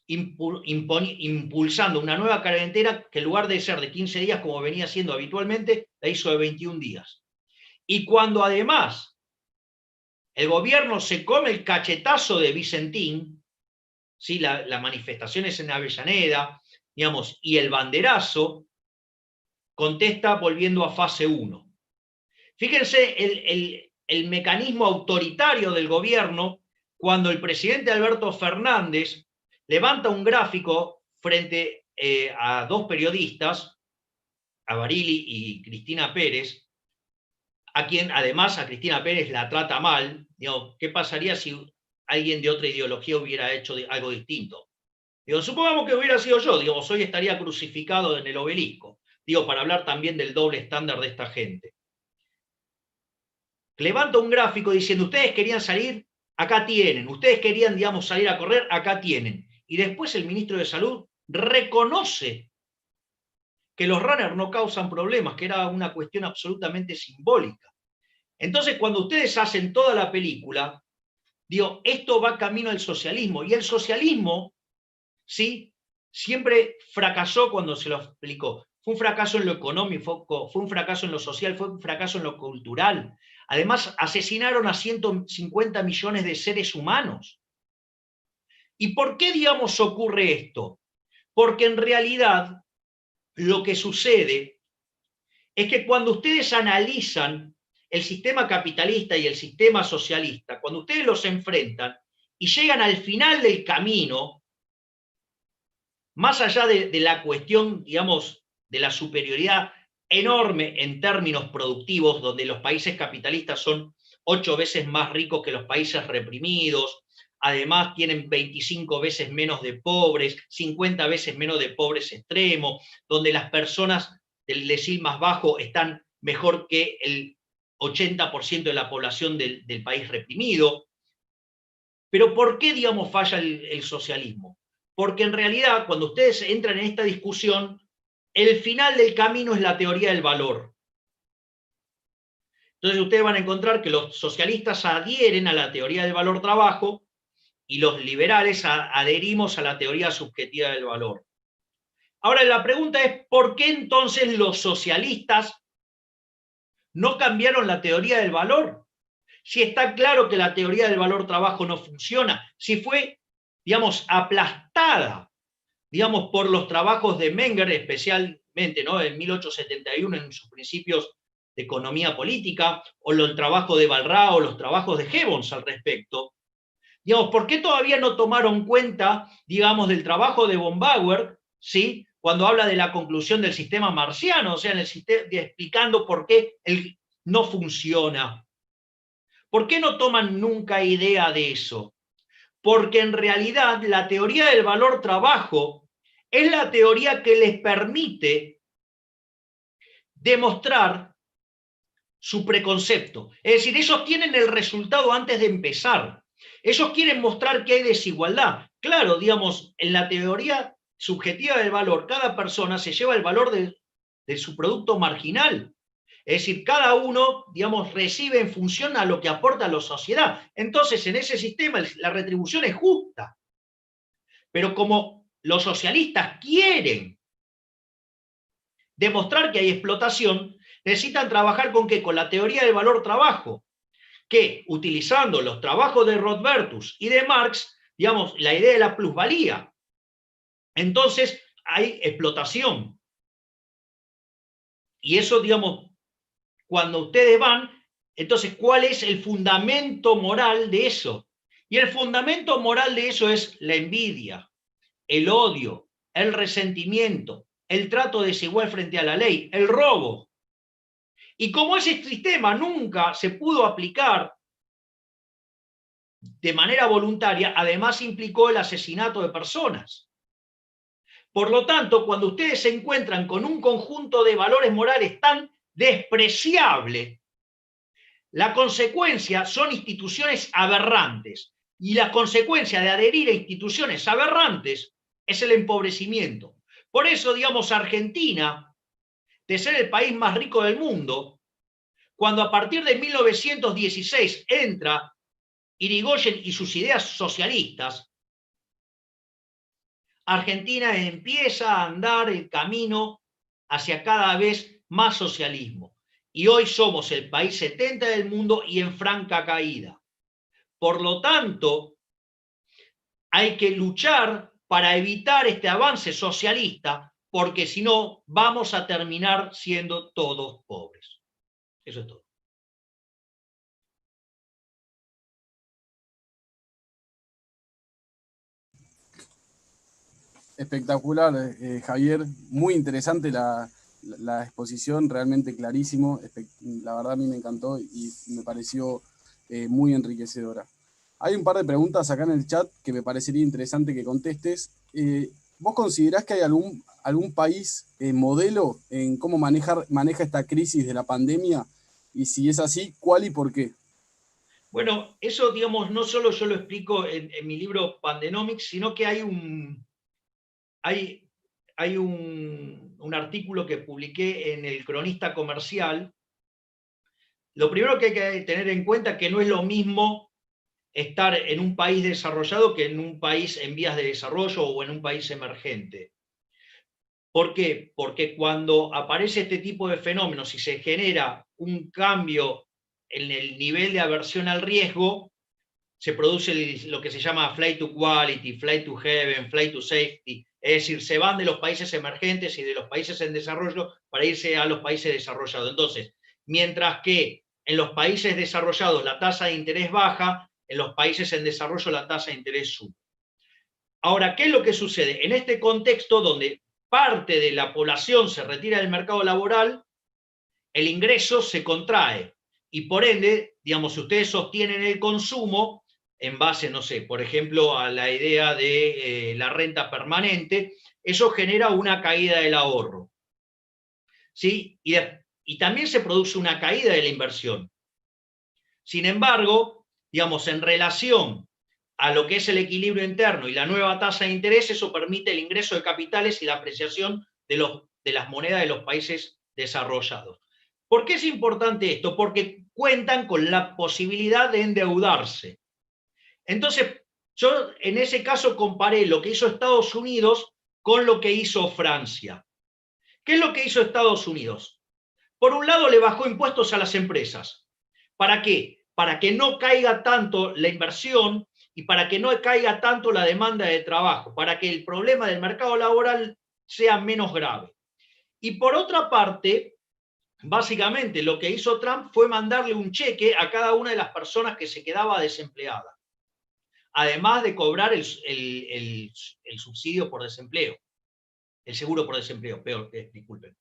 [SPEAKER 2] impulsando una nueva cuarentena que en lugar de ser de 15 días como venía siendo habitualmente, la hizo de 21 días. Y cuando además el gobierno se come el cachetazo de Vicentín, ¿sí? Las manifestaciones en Avellaneda, digamos, y el banderazo, contesta volviendo a fase 1. Fíjense el mecanismo autoritario del gobierno cuando el presidente Alberto Fernández levanta un gráfico frente a dos periodistas, a Barili y Cristina Pérez, a quien además a Cristina Pérez la trata mal. Digo, ¿qué pasaría si alguien de otra ideología hubiera hecho algo distinto? Digo, supongamos que hubiera sido yo, digo, hoy estaría crucificado en el obelisco. Digo, para hablar también del doble estándar de esta gente. Levanta un gráfico diciendo, ustedes querían salir, acá tienen. Ustedes querían, digamos, salir a correr, acá tienen. Y después el ministro de Salud reconoce que los runners no causan problemas, que era una cuestión absolutamente simbólica. Entonces, cuando ustedes hacen toda la película, digo, esto va camino al socialismo. Y el socialismo, ¿sí? Siempre fracasó cuando se lo explicó. Fue un fracaso en lo económico, fue un fracaso en lo social, fue un fracaso en lo cultural. Además, asesinaron a 150 millones de seres humanos. ¿Y por qué, digamos, ocurre esto? Porque en realidad lo que sucede es que cuando ustedes analizan el sistema capitalista y el sistema socialista, cuando ustedes los enfrentan y llegan al final del camino, más allá de la cuestión, digamos, de la superioridad enorme en términos productivos, donde los países capitalistas son 8 veces más ricos que los países reprimidos, además tienen 25 veces menos de pobres, 50 veces menos de pobres extremos, donde las personas del decil más bajo están mejor que el 80% de la población del país reprimido. Pero ¿por qué, digamos, falla el socialismo? Porque en realidad, cuando ustedes entran en esta discusión, el final del camino es la teoría del valor. Entonces ustedes van a encontrar que los socialistas adhieren a la teoría del valor trabajo y los liberales adherimos a la teoría subjetiva del valor. Ahora la pregunta es, ¿por qué entonces los socialistas no cambiaron la teoría del valor? Si está claro que la teoría del valor trabajo no funciona, si fue, digamos, aplastada, digamos, por los trabajos de Menger, especialmente, ¿no?, en 1871 en sus principios de economía política, o el trabajo de Walras o los trabajos de Gibbons al respecto. Digamos, ¿por qué todavía no tomaron cuenta, digamos, del trabajo de von Bauer, ¿sí?, cuando habla de la conclusión del sistema marciano, o sea, en el sistema, explicando por qué no funciona? ¿Por qué no toman nunca idea de eso? Porque en realidad la teoría del valor trabajo es la teoría que les permite demostrar su preconcepto. Es decir, ellos tienen el resultado antes de empezar. Ellos quieren mostrar que hay desigualdad. Claro, digamos, en la teoría subjetiva del valor, cada persona se lleva el valor de su producto marginal. Es decir, cada uno, digamos, recibe en función a lo que aporta a la sociedad. Entonces, en ese sistema, la retribución es justa. Pero como los socialistas quieren demostrar que hay explotación, necesitan trabajar ¿con qué? Con la teoría del valor trabajo, que utilizando los trabajos de Rothbertus y de Marx, digamos, la idea de la plusvalía. Entonces, hay explotación. Y eso, digamos, cuando ustedes van, entonces, ¿cuál es el fundamento moral de eso? Y el fundamento moral de eso es la envidia, el odio, el resentimiento, el trato desigual frente a la ley, el robo. Y como ese sistema nunca se pudo aplicar de manera voluntaria, además implicó el asesinato de personas. Por lo tanto, cuando ustedes se encuentran con un conjunto de valores morales tan despreciable, la consecuencia son instituciones aberrantes. Y la consecuencia de adherir a instituciones aberrantes es el empobrecimiento. Por eso, digamos, Argentina, de ser el país más rico del mundo, cuando a partir de 1916 entra
[SPEAKER 3] Irigoyen y sus ideas socialistas, Argentina empieza a andar el camino hacia cada vez más socialismo. Y hoy somos el país 70 del mundo y en franca caída. Por lo tanto, hay que luchar para evitar este avance socialista, porque si no, vamos a terminar siendo todos pobres. Eso es todo.
[SPEAKER 1] Espectacular, Javier. Muy interesante la exposición, realmente clarísimo. La verdad a mí me encantó y me pareció muy enriquecedora. Hay un par de preguntas acá en el chat que me parecería interesante que contestes. ¿Vos considerás que hay algún país modelo en cómo maneja esta crisis de la pandemia? Y si es así, ¿cuál y por qué?
[SPEAKER 3] Bueno, eso, digamos, no solo yo lo explico en mi libro Pandenomics, sino que hay un artículo que publiqué en el Cronista Comercial. Lo primero que hay que tener en cuenta es que no es lo mismo estar en un país desarrollado que en un país en vías de desarrollo o en un país emergente. ¿Por qué? Porque cuando aparece este tipo de fenómenos y se genera un cambio en el nivel de aversión al riesgo, se produce lo que se llama flight to quality, flight to heaven, flight to safety. Es decir, se van de los países emergentes y de los países en desarrollo para irse a los países desarrollados. Entonces, mientras que en los países desarrollados la tasa de interés baja, en los países en desarrollo la tasa de interés sube. Ahora, ¿qué es lo que sucede? En este contexto donde parte de la población se retira del mercado laboral, el ingreso se contrae y por ende, digamos, si ustedes sostienen el consumo en base, no sé, por ejemplo, a la idea de la renta permanente, eso genera una caída del ahorro. ¿Sí? Y también se produce una caída de la inversión. Sin embargo, digamos, en relación a lo que es el equilibrio interno y la nueva tasa de interés, eso permite el ingreso de capitales y la apreciación de las monedas de los países desarrollados. ¿Por qué es importante esto? Porque cuentan con la posibilidad de endeudarse. Entonces, yo en ese caso comparé lo que hizo Estados Unidos con lo que hizo Francia. ¿Qué es lo que hizo Estados Unidos? Por un lado, le bajó impuestos a las empresas. ¿Para qué? Para que no caiga tanto la inversión y para que no caiga tanto la demanda de trabajo, para que el problema del mercado laboral sea menos grave. Y por otra parte, básicamente lo que hizo Trump fue mandarle un cheque a cada una de las personas que se quedaba desempleada, además de cobrar el subsidio por desempleo, el seguro por desempleo, peor, disculpen.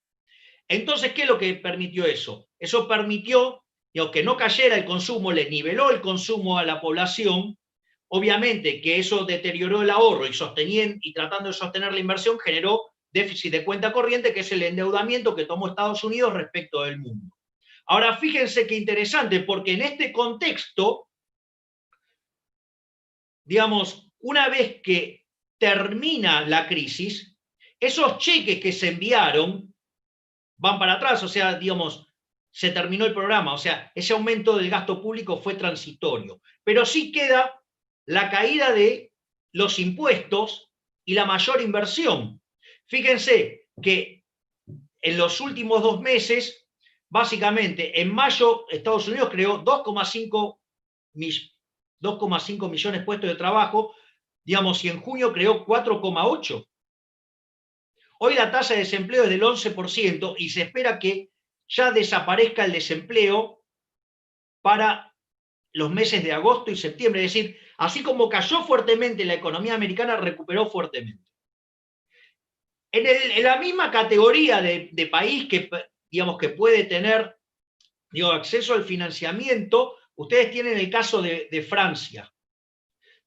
[SPEAKER 3] Entonces, ¿qué es lo que permitió eso? Eso permitió que no cayera el consumo, le niveló el consumo a la población. Obviamente que eso deterioró el ahorro y tratando de sostener la inversión generó déficit de cuenta corriente, que es el endeudamiento que tomó Estados Unidos respecto del mundo. Ahora, fíjense qué interesante, porque en este contexto, digamos, una vez que termina la crisis, esos cheques que se enviaron van para atrás, o sea, digamos, se terminó el programa, o sea, ese aumento del gasto público fue transitorio, pero sí queda la caída de los impuestos y la mayor inversión. Fíjense que en los últimos 2 meses, básicamente, en mayo Estados Unidos creó 2,5 millones de puestos de trabajo, digamos, y en junio creó 4,8. Hoy la tasa de desempleo es del 11% y se espera que ya desaparezca el desempleo para los meses de agosto y septiembre. Es decir, así como cayó fuertemente la economía americana, recuperó fuertemente. En la misma categoría de país que, digamos, que puede tener acceso al financiamiento, ustedes tienen el caso de Francia.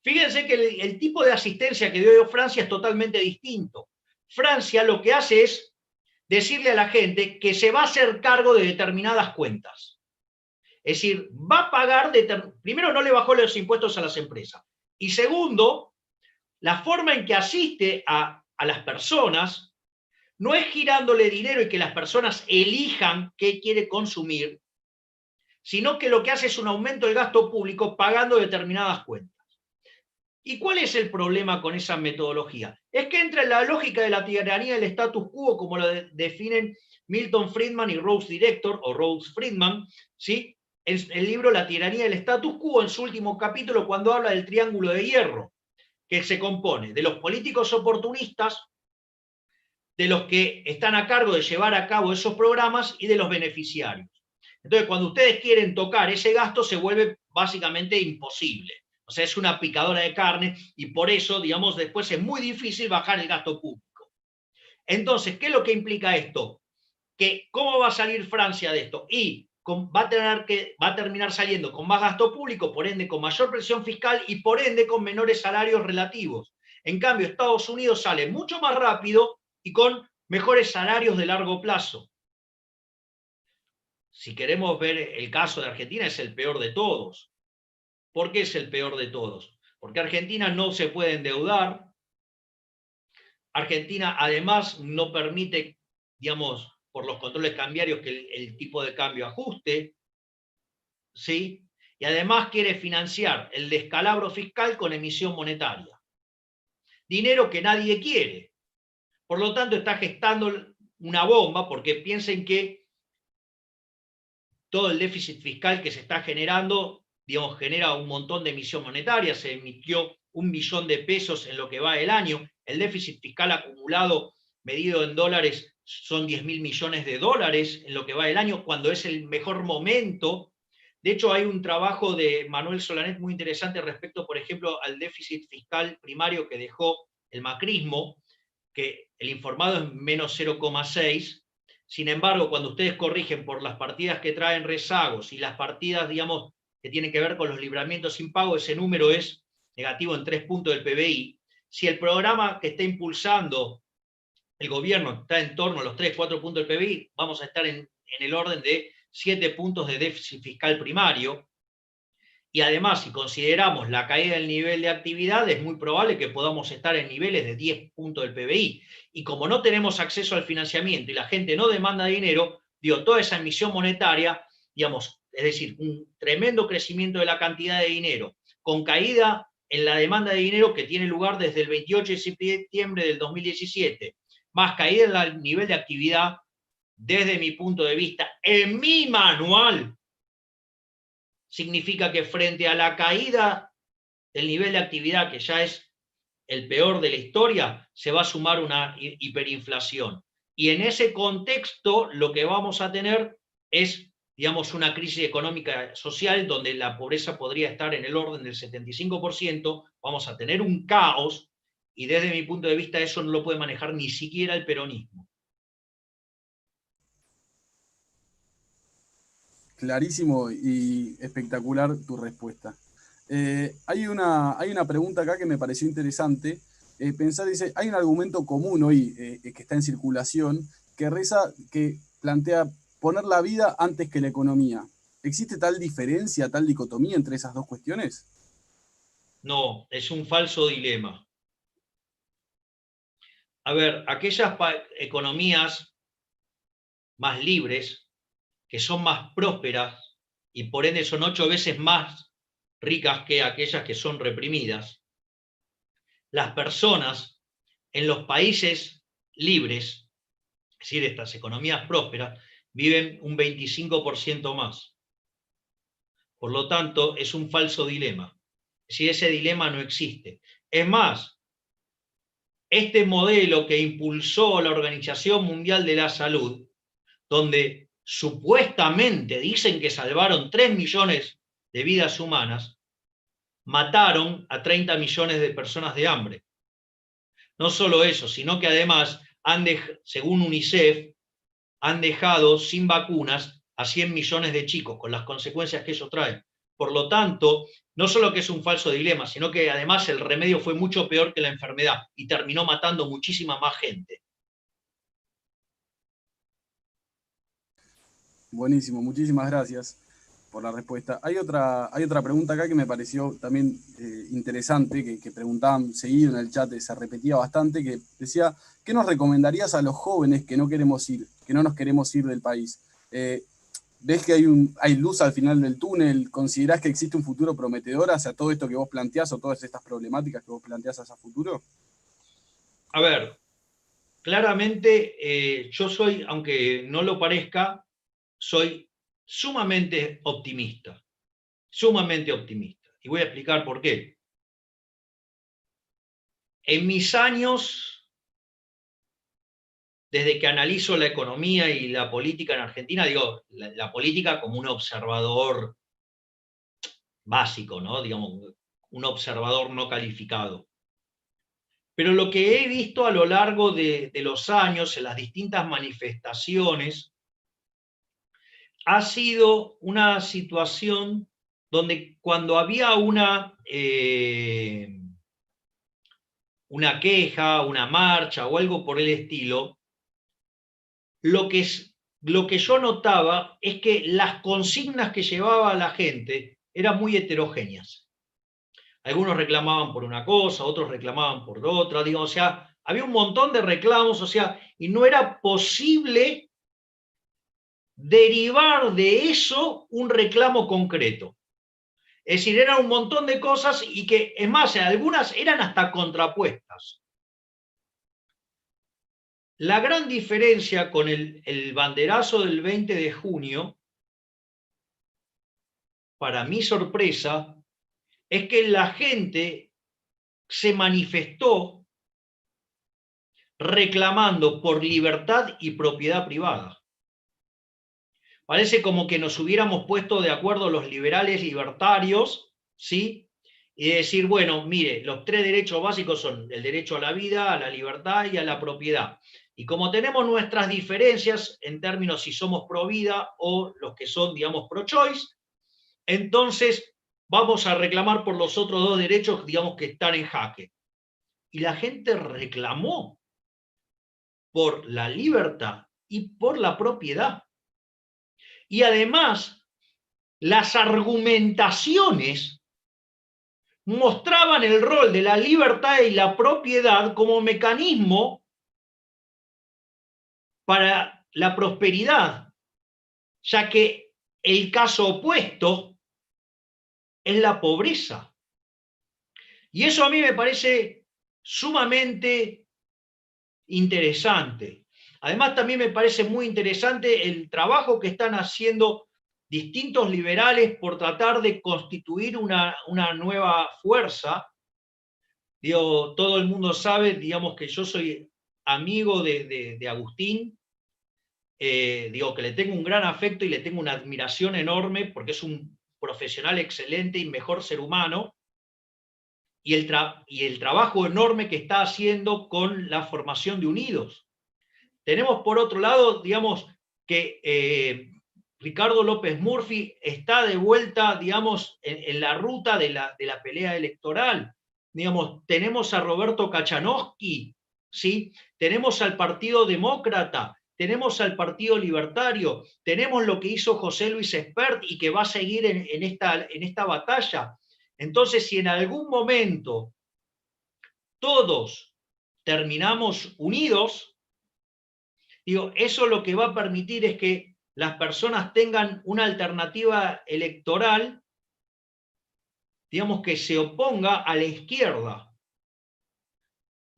[SPEAKER 3] Fíjense que el tipo de asistencia que dio Francia es totalmente distinto. Francia lo que hace es decirle a la gente que se va a hacer cargo de determinadas cuentas. Es decir, va a pagar, primero no le bajó los impuestos a las empresas. Y segundo, la forma en que asiste a las personas no es girándole dinero y que las personas elijan qué quiere consumir, sino que lo que hace es un aumento del gasto público pagando determinadas cuentas. ¿Y cuál es el problema con esa metodología? Es que entra en la lógica de la tiranía del status quo, como lo definen Milton Friedman y Rose Director, o Rose Friedman, ¿sí? El libro La tiranía del status quo, en su último capítulo, cuando habla del triángulo de hierro, que se compone de los políticos oportunistas, de los que están a cargo de llevar a cabo esos programas y de los beneficiarios. Entonces, cuando ustedes quieren tocar ese gasto, se vuelve básicamente imposible. O sea, es una picadora de carne y por eso, digamos, después es muy difícil bajar el gasto público. Entonces, ¿qué es lo que implica esto? Que ¿cómo va a salir Francia de esto? Y va a terminar saliendo con más gasto público, por ende con mayor presión fiscal y por ende con menores salarios relativos. En cambio, Estados Unidos sale mucho más rápido y con mejores salarios de largo plazo. Si queremos ver el caso de Argentina, es el peor de todos. ¿Por qué es el peor de todos? Porque Argentina no se puede endeudar. Argentina además no permite, digamos, por los controles cambiarios que el tipo de cambio ajuste, ¿sí? Y además quiere financiar el descalabro fiscal con emisión monetaria. Dinero que nadie quiere. Por lo tanto, está gestando una bomba, porque piensen que todo el déficit fiscal que se está generando, digamos, genera un montón de emisión monetaria, se emitió 1 billón de pesos en lo que va del año, el déficit fiscal acumulado medido en dólares son 10.000 millones de dólares en lo que va del año, cuando es el mejor momento. De hecho, hay un trabajo de Manuel Solanet muy interesante respecto, por ejemplo, al déficit fiscal primario que dejó el macrismo, que el informado es menos 0,6. Sin embargo, cuando ustedes corrigen por las partidas que traen rezagos y las partidas, digamos, que tienen que ver con los libramientos sin pago, ese número es negativo en 3 puntos del PBI. Si el programa que está impulsando el gobierno está en torno a los 3, 4 puntos del PBI, vamos a estar en el orden de 7 puntos de déficit fiscal primario. Y además, si consideramos la caída del nivel de actividad, es muy probable que podamos estar en niveles de 10 puntos del PBI. Y como no tenemos acceso al financiamiento y la gente no demanda dinero, digo, toda esa emisión monetaria, digamos, es decir, un tremendo crecimiento de la cantidad de dinero, con caída en la demanda de dinero que tiene lugar desde el 28 de septiembre del 2017, más caída en el nivel de actividad, desde mi punto de vista, en mi manual, significa que frente a la caída del nivel de actividad, que ya es el peor de la historia, se va a sumar una hiperinflación. Y en ese contexto lo que vamos a tener es, digamos, una crisis económica social donde la pobreza podría estar en el orden del 75%, vamos a tener un caos, y desde mi punto de vista eso no lo puede manejar ni siquiera el peronismo.
[SPEAKER 1] Clarísimo y espectacular tu respuesta. Hay una pregunta acá que me pareció interesante. Dice, hay un argumento común hoy que está en circulación que plantea poner la vida antes que la economía. ¿Existe tal diferencia, tal dicotomía entre esas dos cuestiones?
[SPEAKER 3] No, es un falso dilema. A ver, aquellas economías más libres, que son más prósperas y por ende son 8 veces más ricas que aquellas que son reprimidas, las personas en los países libres, es decir, estas economías prósperas, viven un 25% más. Por lo tanto, es un falso dilema. Es decir, ese dilema no existe. Es más, este modelo que impulsó la Organización Mundial de la Salud, donde supuestamente dicen que salvaron 3 millones de vidas humanas, mataron a 30 millones de personas de hambre. No solo eso, sino que además, según UNICEF, han dejado sin vacunas a 100 millones de chicos, con las consecuencias que eso trae. Por lo tanto, no solo que es un falso dilema, sino que además el remedio fue mucho peor que la enfermedad y terminó matando muchísima más gente.
[SPEAKER 1] Buenísimo, muchísimas gracias por la respuesta. Hay otra pregunta acá que me pareció también interesante, que preguntaban seguido en el chat, se repetía bastante, que decía, ¿qué nos recomendarías a los jóvenes que no nos queremos ir del país? ¿Ves que hay luz al final del túnel? ¿Considerás que existe un futuro prometedor hacia todo esto que vos planteás o todas estas problemáticas que vos planteás hacia futuro?
[SPEAKER 3] A ver, claramente yo soy, aunque no lo parezca, soy sumamente optimista. Sumamente optimista. Y voy a explicar por qué. En mis años, desde que analizo la economía y la política en Argentina, digo, la política como un observador básico, ¿no? Digamos, un observador no calificado. Pero lo que he visto a lo largo de los años, en las distintas manifestaciones, ha sido una situación donde cuando había una queja, una marcha o algo por el estilo, lo que yo notaba es que las consignas que llevaba la gente eran muy heterogéneas. Algunos reclamaban por una cosa, otros reclamaban por otra, digo, o sea, había un montón de reclamos, o sea, y no era posible derivar de eso un reclamo concreto. Es decir, eran un montón de cosas y que, es más, algunas eran hasta contrapuestas. La gran diferencia con el banderazo del 20 de junio, para mi sorpresa, es que la gente se manifestó reclamando por libertad y propiedad privada. Parece como que nos hubiéramos puesto de acuerdo los liberales libertarios, ¿sí? Y decir, bueno, mire, los 3 derechos básicos son el derecho a la vida, a la libertad y a la propiedad. Y como tenemos nuestras diferencias en términos si somos pro vida o los que son, digamos, pro choice, entonces vamos a reclamar por los otros 2 derechos, digamos, que están en jaque. Y la gente reclamó por la libertad y por la propiedad. Y además, las argumentaciones mostraban el rol de la libertad y la propiedad como mecanismo para la prosperidad, ya que el caso opuesto es la pobreza. Y eso a mí me parece sumamente interesante. Además, también me parece muy interesante el trabajo que están haciendo distintos liberales por tratar de constituir una nueva fuerza. Digo, todo el mundo sabe, digamos, que yo soy amigo de Agustín, digo, que le tengo un gran afecto y le tengo una admiración enorme porque es un profesional excelente y mejor ser humano, y el trabajo enorme que está haciendo con la formación de Unidos. Tenemos por otro lado, digamos, que Ricardo López Murphy está de vuelta, digamos, en la ruta de la pelea electoral. Digamos, tenemos a Roberto Kachanowski, ¿sí? Tenemos al Partido Demócrata, tenemos al Partido Libertario, tenemos lo que hizo José Luis Espert y que va a seguir en esta batalla. Entonces, si en algún momento todos terminamos unidos, digo, eso lo que va a permitir es que las personas tengan una alternativa electoral, digamos, que se oponga a la izquierda,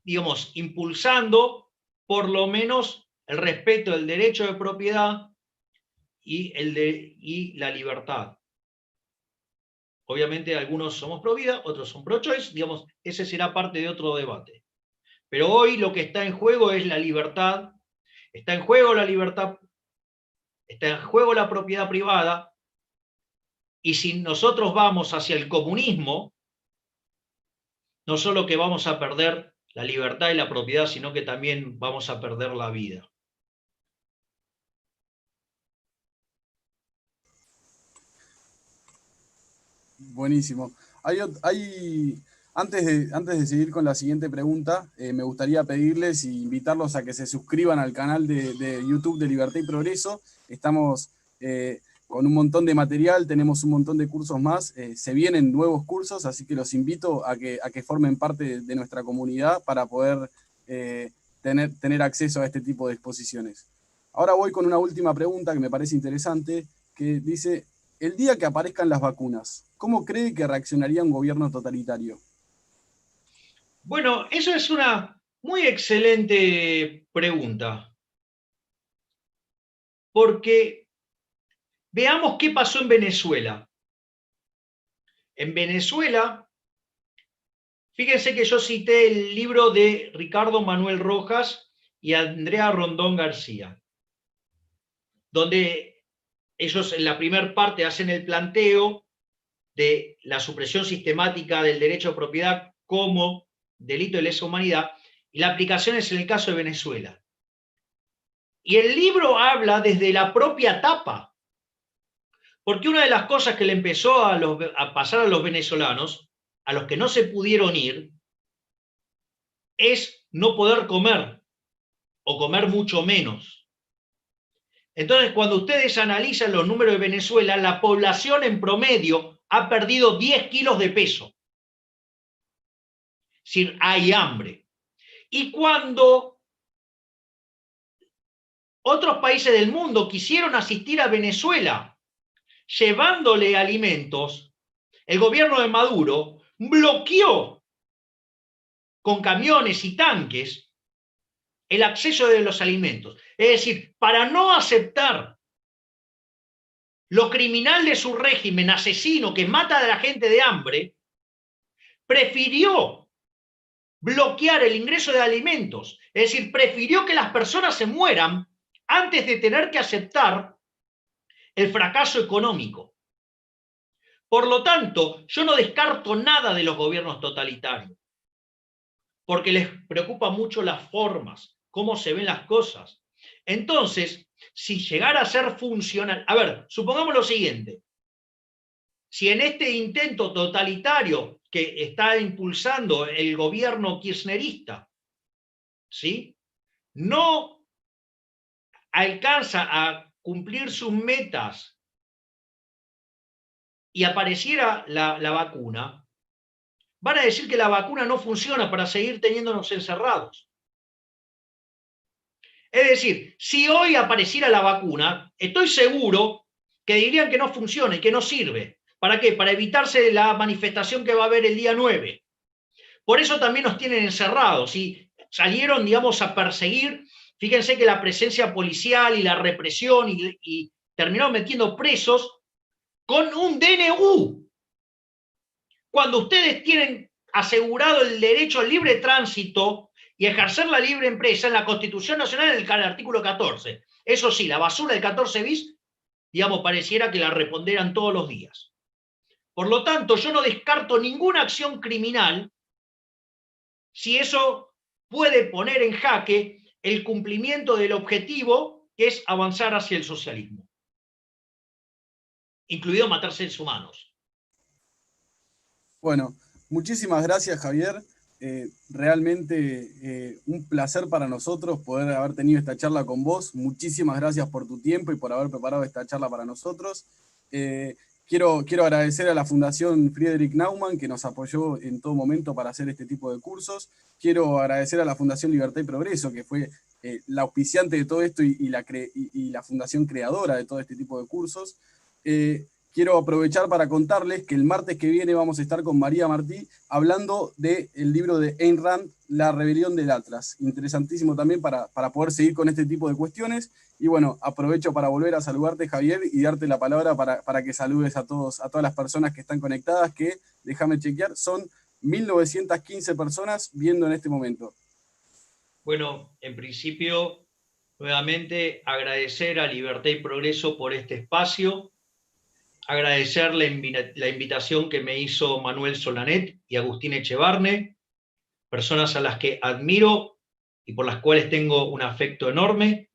[SPEAKER 3] digamos, impulsando por lo menos el respeto del derecho de propiedad y la libertad. Obviamente algunos somos pro vida, otros son pro choice, digamos, ese será parte de otro debate. Pero hoy lo que está en juego es la libertad, está en juego la libertad, está en juego la propiedad privada, y si nosotros vamos hacia el comunismo, no solo que vamos a perder la libertad y la propiedad, sino que también vamos a perder la vida.
[SPEAKER 1] Buenísimo. Antes de seguir con la siguiente pregunta, me gustaría pedirles y invitarlos a que se suscriban al canal de YouTube de Libertad y Progreso. Estamos con un montón de material, tenemos un montón de cursos más. Se vienen nuevos cursos, así que los invito a que formen parte de nuestra comunidad para poder tener acceso a este tipo de exposiciones. Ahora voy con una última pregunta que me parece interesante, que dice, el día que aparezcan las vacunas, ¿cómo cree que reaccionaría un gobierno totalitario?
[SPEAKER 3] Bueno, eso es una muy excelente pregunta, porque veamos qué pasó en Venezuela. En Venezuela, fíjense que yo cité el libro de Ricardo Manuel Rojas y Andrea Rondón García, donde ellos en la primera parte hacen el planteo de la supresión sistemática del derecho de propiedad como delito de lesa humanidad, y la aplicación es en el caso de Venezuela. Y el libro habla desde la propia tapa, porque una de las cosas que le empezó a pasar a los venezolanos, a los que no se pudieron ir, es no poder comer, o comer mucho menos. Entonces, cuando ustedes analizan los números de Venezuela, la población en promedio ha perdido 10 kilos de peso. Es decir, hay hambre. Y cuando otros países del mundo quisieron asistir a Venezuela llevándole alimentos, el gobierno de Maduro bloqueó con camiones y tanques el acceso de los alimentos. Es decir, para no aceptar lo criminal de su régimen, asesino, que mata a la gente de hambre, prefirió bloquear el ingreso de alimentos. Es decir, prefirió que las personas se mueran antes de tener que aceptar el fracaso económico. Por lo tanto, yo no descarto nada de los gobiernos totalitarios, porque les preocupa mucho las formas, cómo se ven las cosas. Entonces, si llegara a ser funcional, a ver, supongamos lo siguiente, si en este intento totalitario que está impulsando el gobierno kirchnerista, ¿sí?, no alcanza a cumplir sus metas y apareciera la vacuna, van a decir que la vacuna no funciona para seguir teniéndonos encerrados. Es decir, si hoy apareciera la vacuna, estoy seguro que dirían que no funciona y que no sirve. ¿Para qué? Para evitarse la manifestación que va a haber el día 9. Por eso también nos tienen encerrados y salieron, digamos, a perseguir. Fíjense que la presencia policial y la represión y terminaron metiendo presos con un DNU. Cuando ustedes tienen asegurado el derecho al libre tránsito y ejercer la libre empresa en la Constitución Nacional en el artículo 14. Eso sí, la basura del 14 bis, digamos, pareciera que la responderan todos los días. Por lo tanto, yo no descarto ninguna acción criminal si eso puede poner en jaque el cumplimiento del objetivo que es avanzar hacia el socialismo, incluido matar seres humanos.
[SPEAKER 1] Bueno, muchísimas gracias, Javier. Realmente un placer para nosotros poder haber tenido esta charla con vos. Muchísimas gracias por tu tiempo y por haber preparado esta charla para nosotros. Quiero agradecer a la Fundación Friedrich Naumann, que nos apoyó en todo momento para hacer este tipo de cursos. Quiero agradecer a la Fundación Libertad y Progreso, que fue la auspiciante de todo esto y la fundación creadora de todo este tipo de cursos. Quiero aprovechar para contarles que el martes que viene vamos a estar con María Martí hablando del libro de Ayn Rand, La rebelión del Atlas. Interesantísimo también para poder seguir con este tipo de cuestiones. Y bueno, aprovecho para volver a saludarte, Javier, y darte la palabra para que saludes a todas las personas que están conectadas, que, déjame chequear, son 1915 personas viendo en este momento.
[SPEAKER 3] Bueno, en principio, nuevamente agradecer a Libertad y Progreso por este espacio, agradecer la invitación que me hizo Manuel Solanet y Agustín Echevarne, personas a las que admiro y por las cuales tengo un afecto enorme,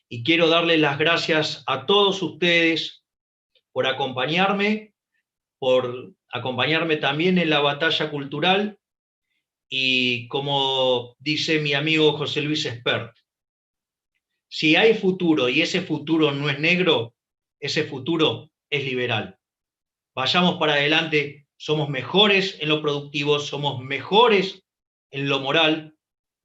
[SPEAKER 3] y quiero darles las gracias a todos ustedes por acompañarme también en la batalla cultural, y como dice mi amigo José Luis Espert, si hay futuro y ese futuro no es negro, ese futuro es liberal. Vayamos para adelante, somos mejores en lo productivo, somos mejores en lo moral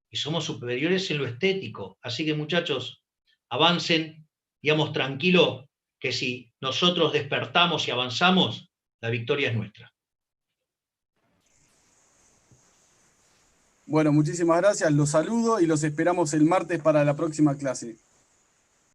[SPEAKER 3] y somos superiores en lo estético. Así que, muchachos, avancen, digamos, tranquilo, que si nosotros despertamos y avanzamos, la victoria es nuestra.
[SPEAKER 1] Bueno, muchísimas gracias, los saludo y los esperamos el martes para la próxima clase.